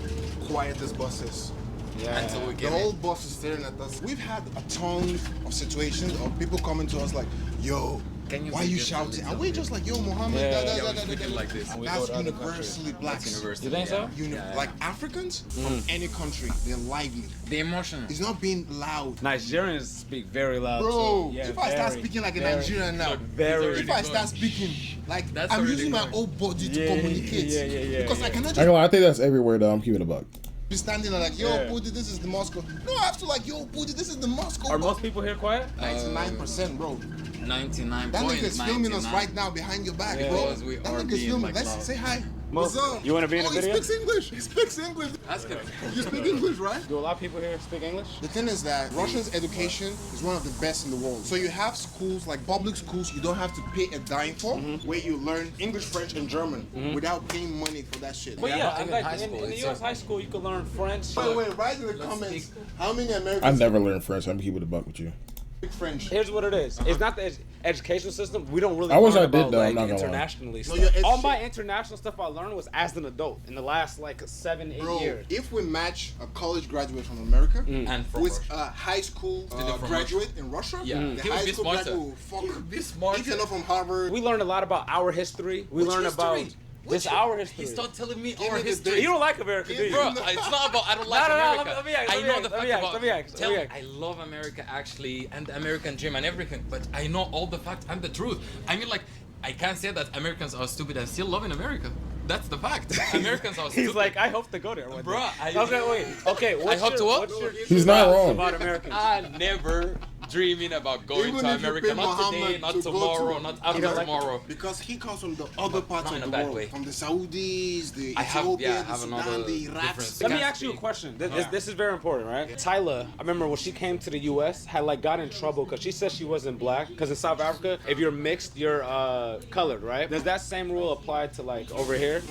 Speaker 2: quiet this bus is.
Speaker 5: Yeah.
Speaker 13: Until we
Speaker 2: The
Speaker 13: get
Speaker 2: whole bus is staring at us. We've had a ton of situations of people coming to us like, yo,
Speaker 13: Can you
Speaker 2: Why you shouting? Are we just like, yo, Muhammad?
Speaker 13: Yeah, we speak it like this.
Speaker 2: That's universally black.
Speaker 13: That's universal.
Speaker 5: You think so?
Speaker 2: Like Africans from any country, they're lively.
Speaker 13: The emotion.
Speaker 2: It's not being loud.
Speaker 5: Nigerians speak very loud.
Speaker 2: Bro,
Speaker 5: too. Yeah,
Speaker 2: if I start speaking like a Nigerian now, if I start speaking like I'm using my whole body to communicate. Because I cannot just
Speaker 1: I think that's everywhere though. I'm keeping a buck.
Speaker 2: be standing there like, yo, Booty, this is the Moscow. No, I have to like, yo, Booty, this is the Moscow.
Speaker 5: Are most people here quiet?
Speaker 2: 99%, bro.
Speaker 13: 99.
Speaker 2: That nigga's filming us right now behind your back, bro.
Speaker 13: Because we
Speaker 2: That
Speaker 13: are
Speaker 2: nigga's
Speaker 13: being
Speaker 2: filming.
Speaker 13: like
Speaker 2: Let's
Speaker 13: loud.
Speaker 2: say hi.
Speaker 5: Most-
Speaker 2: What's up?
Speaker 5: You wanna be in the video?
Speaker 2: He speaks English. He speaks English.
Speaker 13: That's good.
Speaker 2: You speak English, right?
Speaker 5: Do a lot of people here speak English?
Speaker 2: The thing is that Russia's education is one of the best in the world. So you have schools, like public schools, you don't have to pay a dime for, where you learn English, French, and German without paying money for that shit.
Speaker 5: But yeah,
Speaker 13: even
Speaker 5: like
Speaker 13: high
Speaker 5: in
Speaker 13: school,
Speaker 5: the
Speaker 13: it's
Speaker 5: US
Speaker 13: a-
Speaker 5: high school, you can learn French.
Speaker 2: Wait, write in the comments how many Americans
Speaker 1: I never learned French. I'm keeping it a buck with you.
Speaker 2: speak French.
Speaker 5: Here's what it is. It's not the educational system. We don't really
Speaker 1: I wish
Speaker 5: learn
Speaker 1: I did,
Speaker 5: about,
Speaker 1: though, I'm
Speaker 5: like,
Speaker 1: not gonna lie.
Speaker 5: internationally
Speaker 2: No,
Speaker 5: stuff.
Speaker 2: your edu-
Speaker 5: All my international stuff I learned was as an adult in the last like 7-8
Speaker 2: Bro,
Speaker 5: years.
Speaker 2: if we match a college graduate from America
Speaker 13: And from
Speaker 2: with
Speaker 13: Russia.
Speaker 2: a high school
Speaker 13: from
Speaker 2: graduate in Russia,
Speaker 13: Yeah.
Speaker 2: the
Speaker 13: He would
Speaker 2: high
Speaker 13: be
Speaker 2: school
Speaker 13: smarter.
Speaker 2: graduate will fuck.
Speaker 13: He would be smarter.
Speaker 2: If you're not from Harvard,
Speaker 5: We learned a lot about our history. We
Speaker 2: Which
Speaker 5: learned about
Speaker 2: history?
Speaker 5: this our history.
Speaker 13: He started telling me
Speaker 2: Give
Speaker 13: our
Speaker 2: me the
Speaker 13: history.
Speaker 2: date.
Speaker 5: You don't like America, do you?
Speaker 13: Bro, it's not about I don't like
Speaker 5: No,
Speaker 13: America.
Speaker 5: let me ask,
Speaker 13: I
Speaker 5: let me
Speaker 13: know
Speaker 5: ask,
Speaker 13: the
Speaker 5: let
Speaker 13: fact
Speaker 5: me ask,
Speaker 13: about.
Speaker 5: let me ask,
Speaker 13: Tell
Speaker 5: let me
Speaker 13: me,
Speaker 5: ask.
Speaker 13: I love America actually, and the American dream and everything, but I know all the facts and the truth. I mean, like, I can't say that Americans are stupid and still loving America. That's the fact. Americans are stupid.
Speaker 5: He's like, I hope to go there one
Speaker 13: Bro,
Speaker 5: day. Okay, wait. Okay, what's
Speaker 13: hope
Speaker 5: your,
Speaker 13: to what?
Speaker 5: what's your
Speaker 1: He's not
Speaker 5: thoughts
Speaker 1: wrong.
Speaker 5: about Americans?
Speaker 13: I never dreaming about going
Speaker 2: Even
Speaker 13: to
Speaker 2: if you
Speaker 13: America.
Speaker 2: pay
Speaker 13: Not today,
Speaker 2: Muhammad
Speaker 13: not
Speaker 2: to go
Speaker 13: tomorrow,
Speaker 2: to-
Speaker 13: not
Speaker 5: You
Speaker 13: after
Speaker 5: don't like-
Speaker 13: tomorrow.
Speaker 2: because he comes from the other parts
Speaker 13: not
Speaker 2: of
Speaker 13: in
Speaker 2: the
Speaker 13: a bad
Speaker 2: world,
Speaker 13: way.
Speaker 2: from the Saudis, the
Speaker 13: I have-
Speaker 2: Ethiopia,
Speaker 13: yeah, I
Speaker 2: the
Speaker 13: have
Speaker 2: Sudan,
Speaker 13: another
Speaker 2: the Iraqs.
Speaker 13: difference.
Speaker 5: Let me
Speaker 13: Can't
Speaker 5: ask you a
Speaker 13: speak.
Speaker 5: question. This is very important, right? Tyler, I remember when she came to the U.S., had like got in trouble because she said she wasn't black. Because in South Africa, if you're mixed, you're colored, right? Does that same rule apply to like over here?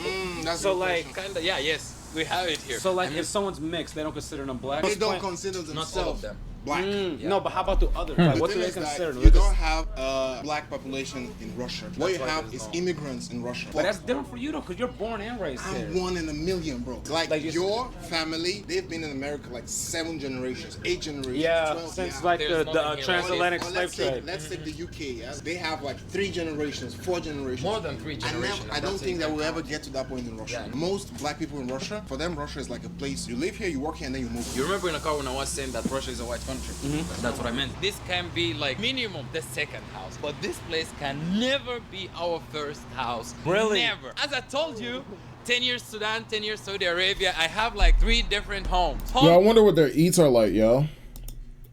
Speaker 2: That's
Speaker 5: So
Speaker 2: a good
Speaker 5: like,
Speaker 2: question.
Speaker 13: Kinda, yeah, yes. We have it here.
Speaker 5: so like,
Speaker 13: And
Speaker 5: if someone's mixed, they don't consider them black.
Speaker 2: They don't
Speaker 5: Explain-
Speaker 2: consider
Speaker 13: not
Speaker 2: themselves
Speaker 13: all of them.
Speaker 2: black.
Speaker 5: No, but how about the others? Like,
Speaker 2: The
Speaker 5: what do
Speaker 2: thing
Speaker 5: they
Speaker 2: is that
Speaker 5: consider?
Speaker 2: you don't have a black population in Russia. What you
Speaker 13: why
Speaker 2: have
Speaker 13: there's
Speaker 2: is
Speaker 13: no-
Speaker 2: immigrants in Russia.
Speaker 5: But that's different for you though, because you're born and raised
Speaker 2: I'm
Speaker 5: here.
Speaker 2: 1 in a million, bro. Like
Speaker 5: Like you-
Speaker 2: your family, they've been in America like 7 generations, 8 generations,
Speaker 5: Yeah,
Speaker 2: 12.
Speaker 5: since
Speaker 2: yeah.
Speaker 5: like
Speaker 13: There's
Speaker 5: the
Speaker 13: nothing here.
Speaker 5: transatlantic
Speaker 2: Or
Speaker 5: slave trade.
Speaker 2: let's take the UK. Yeah? They have like 3 generations, 4 generations.
Speaker 13: More than 3 generations.
Speaker 2: I don't
Speaker 13: That's
Speaker 2: think
Speaker 13: it.
Speaker 2: that we'll ever get to that point in Russia.
Speaker 13: Yeah.
Speaker 2: Most black people in Russia, for them, Russia is like a place. You live here, you work here, and then you move.
Speaker 13: You remember in the car when I was saying that Russia is a white country? That's what I meant. This can be like minimum the second house, but this place can never be our first house.
Speaker 5: Really?
Speaker 13: Never. As I told you, 10 years Sudan, 10 years Saudi Arabia. I have like 3 different homes.
Speaker 1: Yo, I
Speaker 13: Home
Speaker 1: wonder what their eats are like, yo.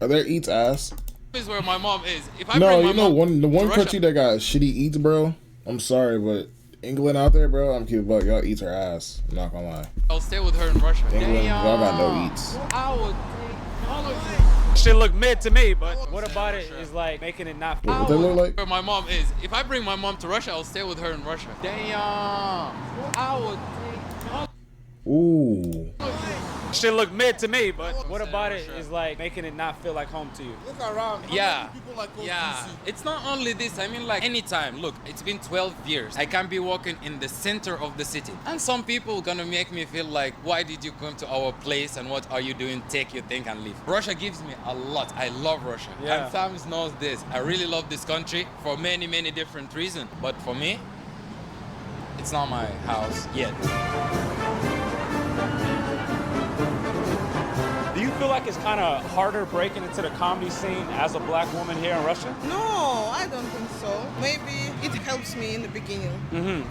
Speaker 1: Are their eats ass?
Speaker 13: is where my mom is. If I
Speaker 1: No,
Speaker 13: bring my
Speaker 1: you know
Speaker 13: mom
Speaker 1: the one
Speaker 13: to Russia,
Speaker 1: country that got shitty eats, bro. I'm sorry, but England out there, bro. I'm keeping buck. Y'all eats her ass. I'm not gonna lie.
Speaker 13: I'll stay with her in Russia.
Speaker 1: England, y'all got no eats.
Speaker 13: I would take all of you.
Speaker 5: Shit look mid to me, but what about it is like making it not.
Speaker 1: What they look like?
Speaker 13: Where my mom is. If I bring my mom to Russia, I'll stay with her in Russia. Damn. I would take all
Speaker 1: Ooh.
Speaker 5: Shit look mid to me, but what about it is like making it not feel like home to you?
Speaker 2: Look around. How
Speaker 13: Yeah,
Speaker 2: many people like go
Speaker 13: yeah.
Speaker 2: DC?
Speaker 13: It's not only this. I mean, like anytime. Look, it's been 12 years. I can be walking in the center of the city, and some people gonna make me feel like, why did you come to our place and what are you doing? Take your thing and leave. Russia gives me a lot. I love Russia.
Speaker 5: Yeah.
Speaker 13: And Sams knows this. I really love this country for many, many different reasons. But for me, it's not my house yet.
Speaker 5: Do you feel like it's kind of harder breaking into the comedy scene as a black woman here in Russia?
Speaker 15: No, I don't think so. Maybe it helps me in the beginning.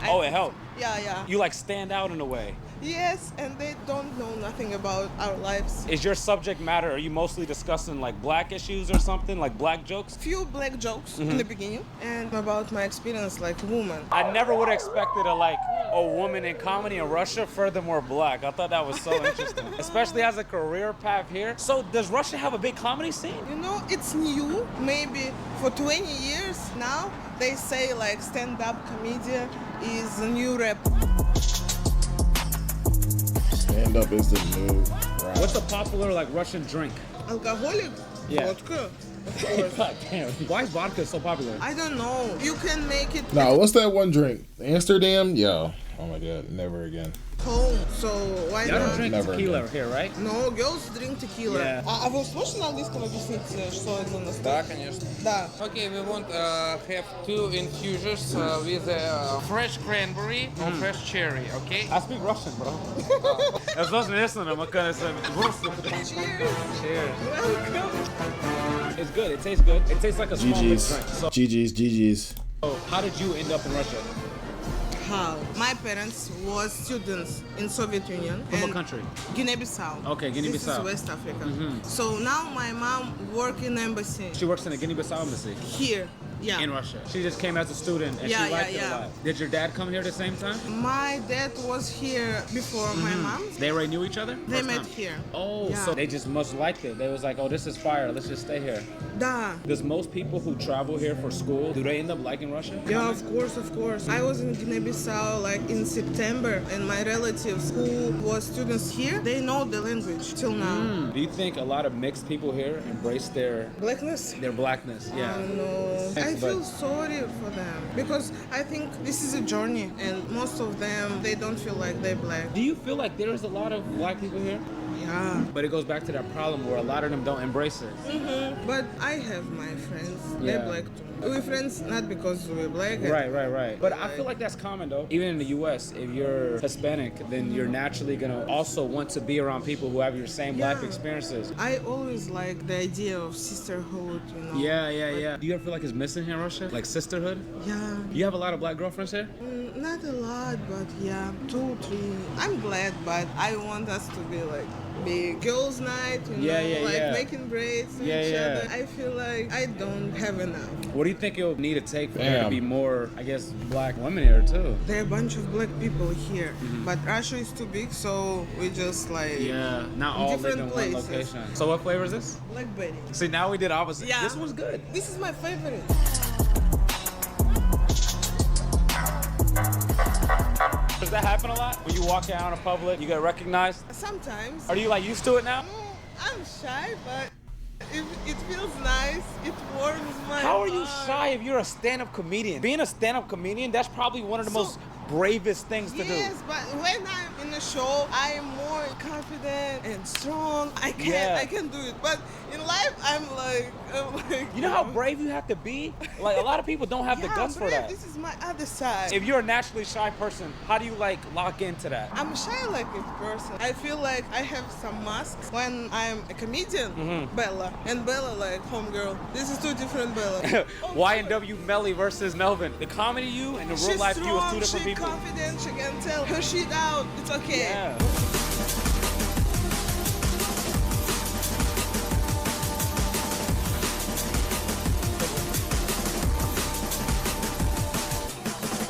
Speaker 5: Oh, it helped.
Speaker 15: Yeah.
Speaker 5: You like stand out in a way.
Speaker 15: Yes, and they don't know nothing about our lives.
Speaker 5: Is your subject matter, are you mostly discussing like black issues or something, like black jokes?
Speaker 15: Few black jokes in the beginning and about my experience like woman.
Speaker 5: I never would have expected a woman in comedy in Russia, furthermore black. I thought that was so interesting, especially as a career path here. So does Russia have a big comedy scene?
Speaker 15: You know, it's new. Maybe for 20 years now, they say like stand-up comedian is a new rap.
Speaker 1: Stand up is the new rap.
Speaker 5: What's a popular like Russian drink?
Speaker 15: Alcoholic?
Speaker 5: Yeah.
Speaker 15: Vodka? Of course.
Speaker 5: God damn. Why is vodka so popular?
Speaker 15: I don't know. You can make it.
Speaker 1: Nah, what's that one drink? Amsterdam? Yo. Oh my god, never again.
Speaker 15: home, so why
Speaker 5: Y'all
Speaker 15: not?
Speaker 5: don't drink tequila here, right?
Speaker 15: No, girls drink tequila.
Speaker 5: Yeah.
Speaker 15: А вы сможете на английском объяснить, что это на
Speaker 13: Да, конечно.
Speaker 15: Да.
Speaker 13: Okay, we want have 2 infusions with fresh cranberry or fresh cherry, okay?
Speaker 5: I speak Russian, bro. As long as listening, I'm gonna say cheers. It's good. It tastes good. It tastes like a small mixed drink. So,
Speaker 1: GG's.
Speaker 5: how did you end up in Russia?
Speaker 15: How? My parents was students in Soviet Union.
Speaker 5: From what country?
Speaker 15: Guinea-Bissau.
Speaker 5: Okay,
Speaker 15: This
Speaker 5: Guinea-Bissau.
Speaker 15: is West Africa.
Speaker 5: Mhm.
Speaker 15: So now my mom work in embassy.
Speaker 5: She works in the Guinea-Bissau embassy.
Speaker 15: Here. Yeah.
Speaker 5: In Russia. She just came as a student and
Speaker 15: Yeah,
Speaker 5: she liked
Speaker 15: yeah,
Speaker 5: it a
Speaker 15: yeah.
Speaker 5: lot. Did your dad come here at the same time?
Speaker 15: My dad was here before my mom.
Speaker 5: They already knew each other?
Speaker 15: They
Speaker 5: First
Speaker 15: met
Speaker 5: time?
Speaker 15: here.
Speaker 5: Oh,
Speaker 15: Yeah.
Speaker 5: so they just must liked it. They was like, oh, this is fire. Let's just stay here.
Speaker 15: Да.
Speaker 5: Does most people who travel here for school, do they end up liking Russia?
Speaker 15: Yeah, of course, of course. I was in Guinea-Bissau like in September, and my relatives who was students here, they know the language till now.
Speaker 5: Do you think a lot of mixed people here embrace their
Speaker 15: Blackness?
Speaker 5: blackness? Yeah.
Speaker 15: No. I
Speaker 5: But-
Speaker 15: feel sorry for them because I think this is a journey, and most of them they don't feel like they're black.
Speaker 5: Do you feel like there's a lot of black people here?
Speaker 15: Yeah.
Speaker 5: But it goes back to that problem where a lot of them don't embrace it.
Speaker 15: But I have my friends.
Speaker 5: Yeah.
Speaker 15: They're black too. We're friends not because we're black.
Speaker 5: Right. But I feel like that's common though. Even in the US, if you're Hispanic, then you're naturally gonna also want to be around people who have your same life
Speaker 15: Yeah.
Speaker 5: experiences.
Speaker 15: I always like the idea of sisterhood, you know.
Speaker 5: Yeah. Do you ever feel like it's missing here in Russia? Like sisterhood?
Speaker 15: Yeah.
Speaker 5: You have a lot of black girlfriends here?
Speaker 15: Not a lot, but yeah, 2, 3. I'm glad, but I want us to be like big girls' night, you know, like making braids to each other. I feel like I don't have enough.
Speaker 5: What do you think it'll need to take for there to be more, I guess, black women here too?
Speaker 15: There are a bunch of black people here, but Russia is too big, so we just like
Speaker 5: not all live
Speaker 15: different
Speaker 5: in
Speaker 15: places.
Speaker 5: one location. So what flavor is this?
Speaker 15: Blackberry.
Speaker 5: See, now we did opposite.
Speaker 15: Yeah.
Speaker 5: This one's good.
Speaker 15: This is my favorite.
Speaker 5: Does that happen a lot? When you walk out in public, you get recognized?
Speaker 15: Sometimes.
Speaker 5: Are you like used to it now?
Speaker 15: I'm shy, but it feels nice. It warms my
Speaker 5: How are you
Speaker 15: heart.
Speaker 5: shy if you're a stand-up comedian? Being a stand-up comedian, that's probably one of the most bravest things to do.
Speaker 15: Yes, but when I'm in a show, I am more confident and strong. I can do it. But in life, I'm like
Speaker 5: You know how brave you have to be? Like a lot of people don't have the guts for that.
Speaker 15: This is my other side.
Speaker 5: If you're a naturally shy person, how do you like lock into that?
Speaker 15: I'm shy like a person. I feel like I have some masks when I'm a comedian, Bella, and Bella like homegirl. This is two different Bella.
Speaker 5: Y&W Melly versus Melvin. The comedy you and the real
Speaker 15: She's
Speaker 5: life you is
Speaker 15: strong,
Speaker 5: two different
Speaker 15: she's
Speaker 5: people.
Speaker 15: confident, she can tell her shit out. It's okay.
Speaker 5: Yeah.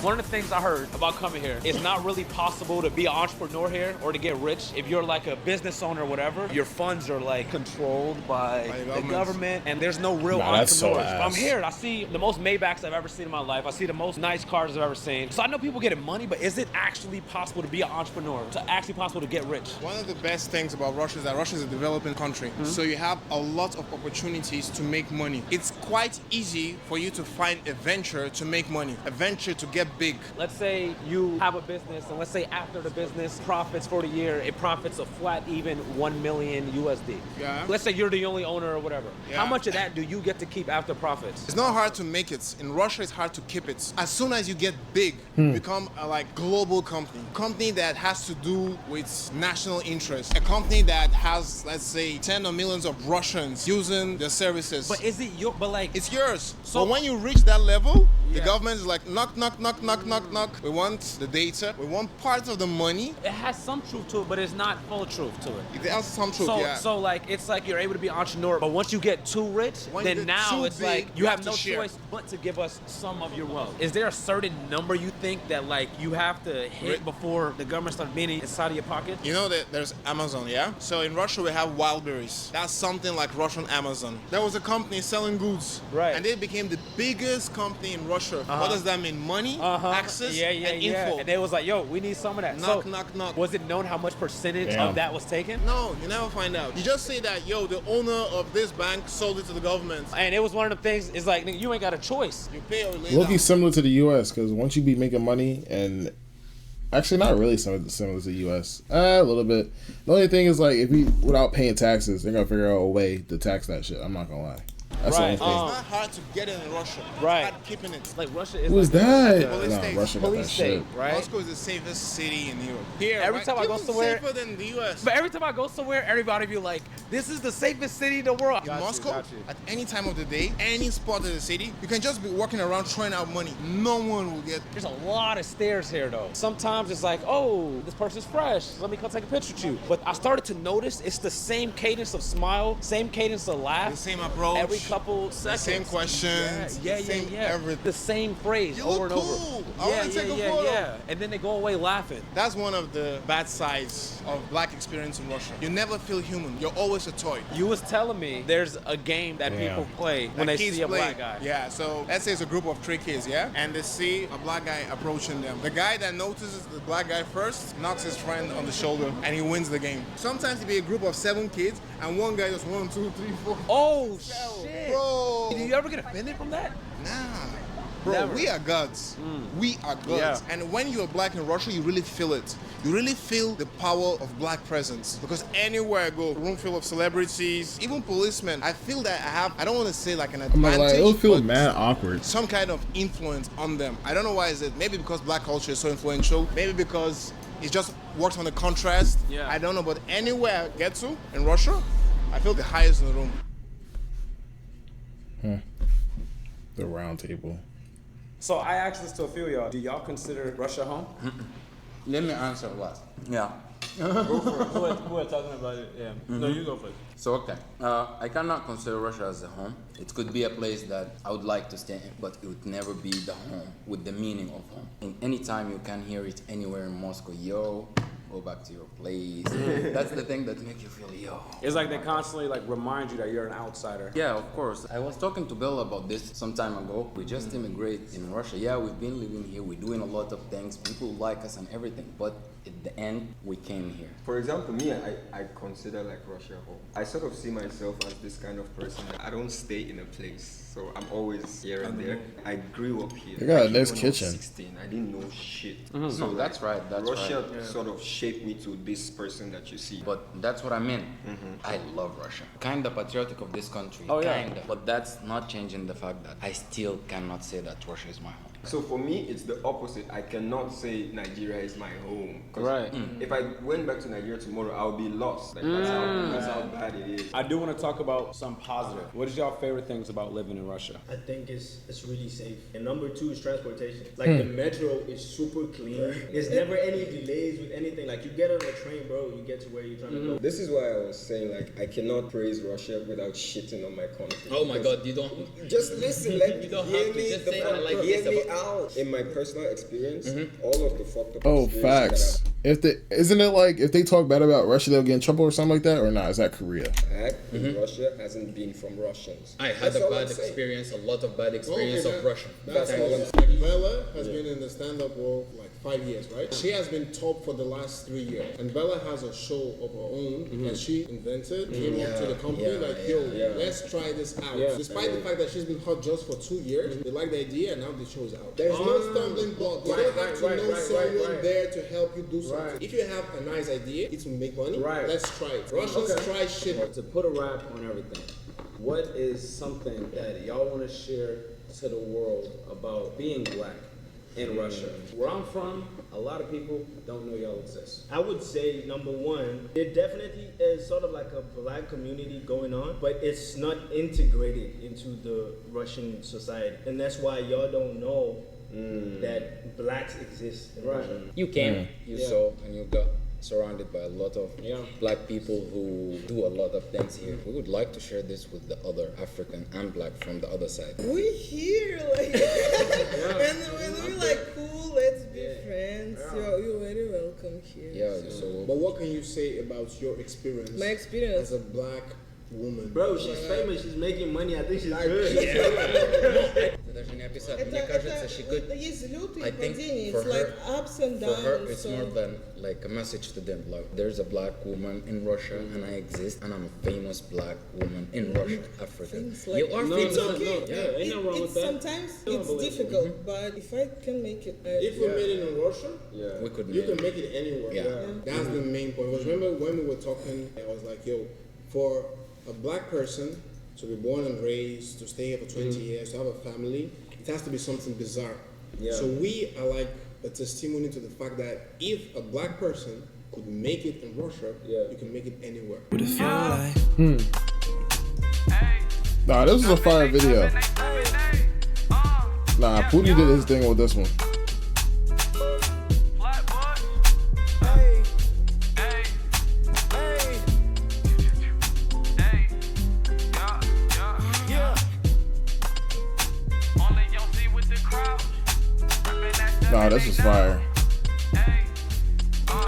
Speaker 5: One of the things I heard about coming here, it's not really possible to be an entrepreneur here or to get rich. If you're like a business owner or whatever, your funds are like controlled by the government and there's no real
Speaker 1: Nah, that's so
Speaker 5: entrepreneurs. But I'm
Speaker 1: ass.
Speaker 5: here, I see the most Maybachs I've ever seen in my life. I see the most nice cars I've ever seen. So I know people getting money, but is it actually possible to be an entrepreneur? Is it actually possible to get rich?
Speaker 2: One of the best things about Russia is that Russia is a developing country. So you have a lot of opportunities to make money. It's quite easy for you to find a venture to make money, a venture to get big.
Speaker 5: Let's say you have a business, and let's say after the business profits for the year, it profits a flat even 1 million USD.
Speaker 2: Yeah.
Speaker 5: Let's say you're the only owner or whatever.
Speaker 2: Yeah.
Speaker 5: How much of that do you get to keep after profits?
Speaker 2: It's not hard to make it. In Russia, it's hard to keep it. As soon as you get big, you become a like global company that has to do with national interest, a company that has, let's say, 10 or millions of Russians using their services.
Speaker 5: But is it your? But like,
Speaker 2: it's yours.
Speaker 5: So-
Speaker 2: So when you reach that level, the government is like knock, knock, knock, knock, knock, knock. We want the data. We want part of the money.
Speaker 5: it has some truth to it, but it's not full truth to it.
Speaker 2: It has some truth,
Speaker 5: So,
Speaker 2: yeah.
Speaker 5: so like it's like you're able to be an entrepreneur, but once you get too rich,
Speaker 2: When you
Speaker 5: then
Speaker 2: get
Speaker 5: now
Speaker 2: too
Speaker 5: it's
Speaker 2: big,
Speaker 5: like you
Speaker 2: you
Speaker 5: have
Speaker 2: have
Speaker 5: no
Speaker 2: to share.
Speaker 5: choice but to give us some of your wealth. Is there a certain number you think that like you have to hit before the government starts being inside of your pocket?
Speaker 2: You know that there's Amazon, yeah? So in Russia we have Wildberries. That's something like Russian Amazon. There was a company selling goods.
Speaker 5: Right.
Speaker 2: And they became the biggest company in Russia. What does that mean? Money, access, and info.
Speaker 5: And they was like, yo, we need some of that.
Speaker 2: Knock,
Speaker 5: so,
Speaker 2: knock, knock.
Speaker 5: Was it known how much percentage
Speaker 1: Damn.
Speaker 5: of that was taken?
Speaker 2: No, you never find out. You just say that, yo, the owner of this bank sold it to the government.
Speaker 5: And it was one of the things, it's like, nigga, you ain't got a choice.
Speaker 2: You pay or lay
Speaker 1: Loki
Speaker 2: down.
Speaker 1: similar to the U.S. because once you be making money and Actually, not really similar to the U.S. A little bit. The only thing is, like, if you without paying taxes, they're gonna figure out a way to tax that shit. I'm not gonna lie. That's the only thing.
Speaker 2: It's not hard to get it in Russia.
Speaker 5: Right.
Speaker 2: It's hard keeping it.
Speaker 5: Like Russia is.
Speaker 1: Who's
Speaker 5: like
Speaker 1: that?
Speaker 2: Police
Speaker 1: No,
Speaker 2: state.
Speaker 1: Russia got
Speaker 5: Police
Speaker 1: that
Speaker 5: state,
Speaker 1: shit.
Speaker 5: right?
Speaker 2: Moscow is the safest city in Europe. Here,
Speaker 5: Every time I go somewhere,
Speaker 2: safer than the U.S.
Speaker 5: But every time I go somewhere, everybody be like, "This is the safest city in the world."
Speaker 2: In Moscow, at any time of the day, any spot of the city, you can just be walking around throwing out money. No one will get.
Speaker 5: There's a lot of stairs here, though. Sometimes it's like, "Oh, this person's fresh. Let me come take a picture with you." But I started to notice it's the same cadence of smile, same cadence of laugh,
Speaker 2: The same approach.
Speaker 5: every couple seconds.
Speaker 2: Same questions.
Speaker 5: Yeah.
Speaker 2: Everything.
Speaker 5: The same phrase
Speaker 2: You
Speaker 5: over
Speaker 2: look
Speaker 5: and
Speaker 2: cool.
Speaker 5: over.
Speaker 2: I wanna take a photo.
Speaker 5: Yeah. And then they go away laughing.
Speaker 2: That's one of the bad sides of black experience in Russia. You never feel human. You're always a toy.
Speaker 5: You was telling me there's a game that people play when
Speaker 2: That
Speaker 5: they
Speaker 2: kids
Speaker 5: see a
Speaker 2: play.
Speaker 5: black guy.
Speaker 2: Yeah, so let's say it's a group of 3 kids, yeah? And they see a black guy approaching them. The guy that notices the black guy first knocks his friend on the shoulder and he wins the game. Sometimes it be a group of 7 kids and one guy just 1, 2, 3, 4.
Speaker 5: Oh, shit.
Speaker 2: Bro.
Speaker 5: Did you ever get offended from that?
Speaker 2: Nah. Bro,
Speaker 5: Never.
Speaker 2: we are gods. We are gods.
Speaker 5: Yeah.
Speaker 2: And when you're black in Russia, you really feel it. You really feel the power of black presence. Because anywhere I go, a room full of celebrities, even policemen, I feel that I don't want to say like an
Speaker 1: I'm not
Speaker 2: advantage,
Speaker 1: like, it'll feel
Speaker 2: but
Speaker 1: mad awkward.
Speaker 2: some kind of influence on them. I don't know why is it. Maybe because black culture is so influential. Maybe because it just works on the contrast.
Speaker 5: Yeah.
Speaker 2: I don't know, but anywhere I get to in Russia, I feel the highest in the room.
Speaker 1: The round table.
Speaker 5: So I asked this to a few of y'all. Do y'all consider Russia home?
Speaker 13: Let me answer last. Yeah.
Speaker 4: Who are talking about it? Yeah. No, you go first.
Speaker 13: So, okay. I cannot consider Russia as a home. It could be a place that I would like to stay in, but it would never be the home with the meaning of home. And anytime you can hear it anywhere in Moscow, yo, go back to your place. That's the thing that makes you feel, yo.
Speaker 5: It's like they constantly like remind you that you're an outsider.
Speaker 13: Yeah, of course. I was talking to Bill about this some time ago. We just immigrated in Russia. Yeah, we've been living here. We're doing a lot of things. People like us and everything. But at the end, we came here.
Speaker 16: For example, me, I consider like Russia home. I sort of see myself as this kind of person. I don't stay in a place. So I'm always here and there. I grew up here.
Speaker 1: You got a
Speaker 16: Actually,
Speaker 1: nice
Speaker 16: when I was
Speaker 1: kitchen.
Speaker 16: 16, I didn't know shit.
Speaker 13: Mm-hmm.
Speaker 16: So
Speaker 13: No, that's right. That's
Speaker 16: Russia
Speaker 13: right.
Speaker 16: sort of shaped me to this person that you see.
Speaker 13: But that's what I mean. I love Russia. Kind of patriotic of this country.
Speaker 5: Oh, yeah.
Speaker 13: Kinda. But that's not changing the fact that I still cannot say that Russia is my home.
Speaker 16: So for me, it's the opposite. I cannot say Nigeria is my home. 'Cause
Speaker 5: Right.
Speaker 16: If I went back to Nigeria tomorrow, I'll be lost. Like, that's how bad it is.
Speaker 5: I do want to talk about some positive. What is y'all favorite things about living in Russia?
Speaker 17: I think it's really safe. And number 2 is transportation. Like the metro is super clean. There's never any delays with anything. Like you get on a train, bro, you get to where you're trying to go.
Speaker 16: This is why I was saying, like, I cannot praise Russia without shitting on my country.
Speaker 18: Oh my God, you don't.
Speaker 16: Just listen, let
Speaker 18: You don't
Speaker 16: hear
Speaker 18: have to
Speaker 16: me,
Speaker 18: just say that like
Speaker 16: hear
Speaker 18: this
Speaker 16: me
Speaker 18: about-
Speaker 16: out. In my personal experience, all of the fucked up
Speaker 1: Oh,
Speaker 16: experiences
Speaker 1: facts. Isn't it like if they talk bad about Russia, they'll get in trouble or something like that, or not? Is that Korea?
Speaker 16: that I had in Russia hasn't been from Russians.
Speaker 18: I had
Speaker 16: That's
Speaker 18: a
Speaker 16: all
Speaker 18: bad
Speaker 16: I'm saying.
Speaker 18: experience, a lot of bad experience of Russia.
Speaker 16: That's all I'm saying.
Speaker 19: Like Bella has been in the stand-up world like 5 years, right? She has been top for the last 3 years. And Bella has a show of her own that she invented, came up to the company, let's try this out. Despite the fact that she's been hot just for 2 years, they like the idea and now the show's out. There's no stumbling block. You don't have to know someone there to help you do something. If you have a nice idea, it will make money, let's try it. Russians try shit.
Speaker 17: To put a wrap on everything, what is something that y'all want to share to the world about being black in Russia? Where I'm from, a lot of people don't know y'all exist. I would say, number one, there definitely is sort of like a black community going on, but it's not integrated into the Russian society. And that's why y'all don't know that blacks exist in Russia.
Speaker 18: You came, you saw, and you got surrounded by a lot of black people who do a lot of things here. We would like to share this with the other African and black from the other side.
Speaker 15: We here, like, and we're like, cool, let's be friends. You're very welcome here.
Speaker 18: Yeah, so.
Speaker 19: But what can you say about your experience?
Speaker 15: My experience
Speaker 19: as a black woman.
Speaker 17: Bro, she's famous, she's making money, I think she's good.
Speaker 18: Это даже не описать. Мне кажется, she could
Speaker 15: взлеты
Speaker 18: I
Speaker 15: и
Speaker 18: think
Speaker 15: падения.
Speaker 18: for
Speaker 15: It's like
Speaker 18: her,
Speaker 15: ups and
Speaker 18: for
Speaker 15: downs.
Speaker 18: her, it's
Speaker 15: so.
Speaker 18: more than like a message to them. Like, there's a black woman in Russia, and I exist, and I'm a famous black woman in Russia, Africa.
Speaker 15: Like,
Speaker 18: You are
Speaker 15: it's
Speaker 18: famous.
Speaker 15: okay.
Speaker 18: Yeah,
Speaker 15: Ain't
Speaker 18: nothing wrong with that.
Speaker 15: Sometimes it's difficult, but if I can make it,
Speaker 19: If we made it in Russia,
Speaker 18: we could.
Speaker 19: you can make it anywhere.
Speaker 18: Yeah.
Speaker 19: That's the main point. Because remember when we were talking, I was like, yo, for a black person to be born and raised, to stay here for 20 years, to have a family, it has to be something bizarre.
Speaker 17: Yeah.
Speaker 19: So we are like a testimony to the fact that if a black person could make it in Russia, you can make it anywhere.
Speaker 1: Nah, this was a fire video. Nah, Pootie did his thing with this one. Nah, this is fire.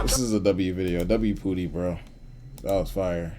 Speaker 1: This is a W video. W Pootie, bro. That was fire.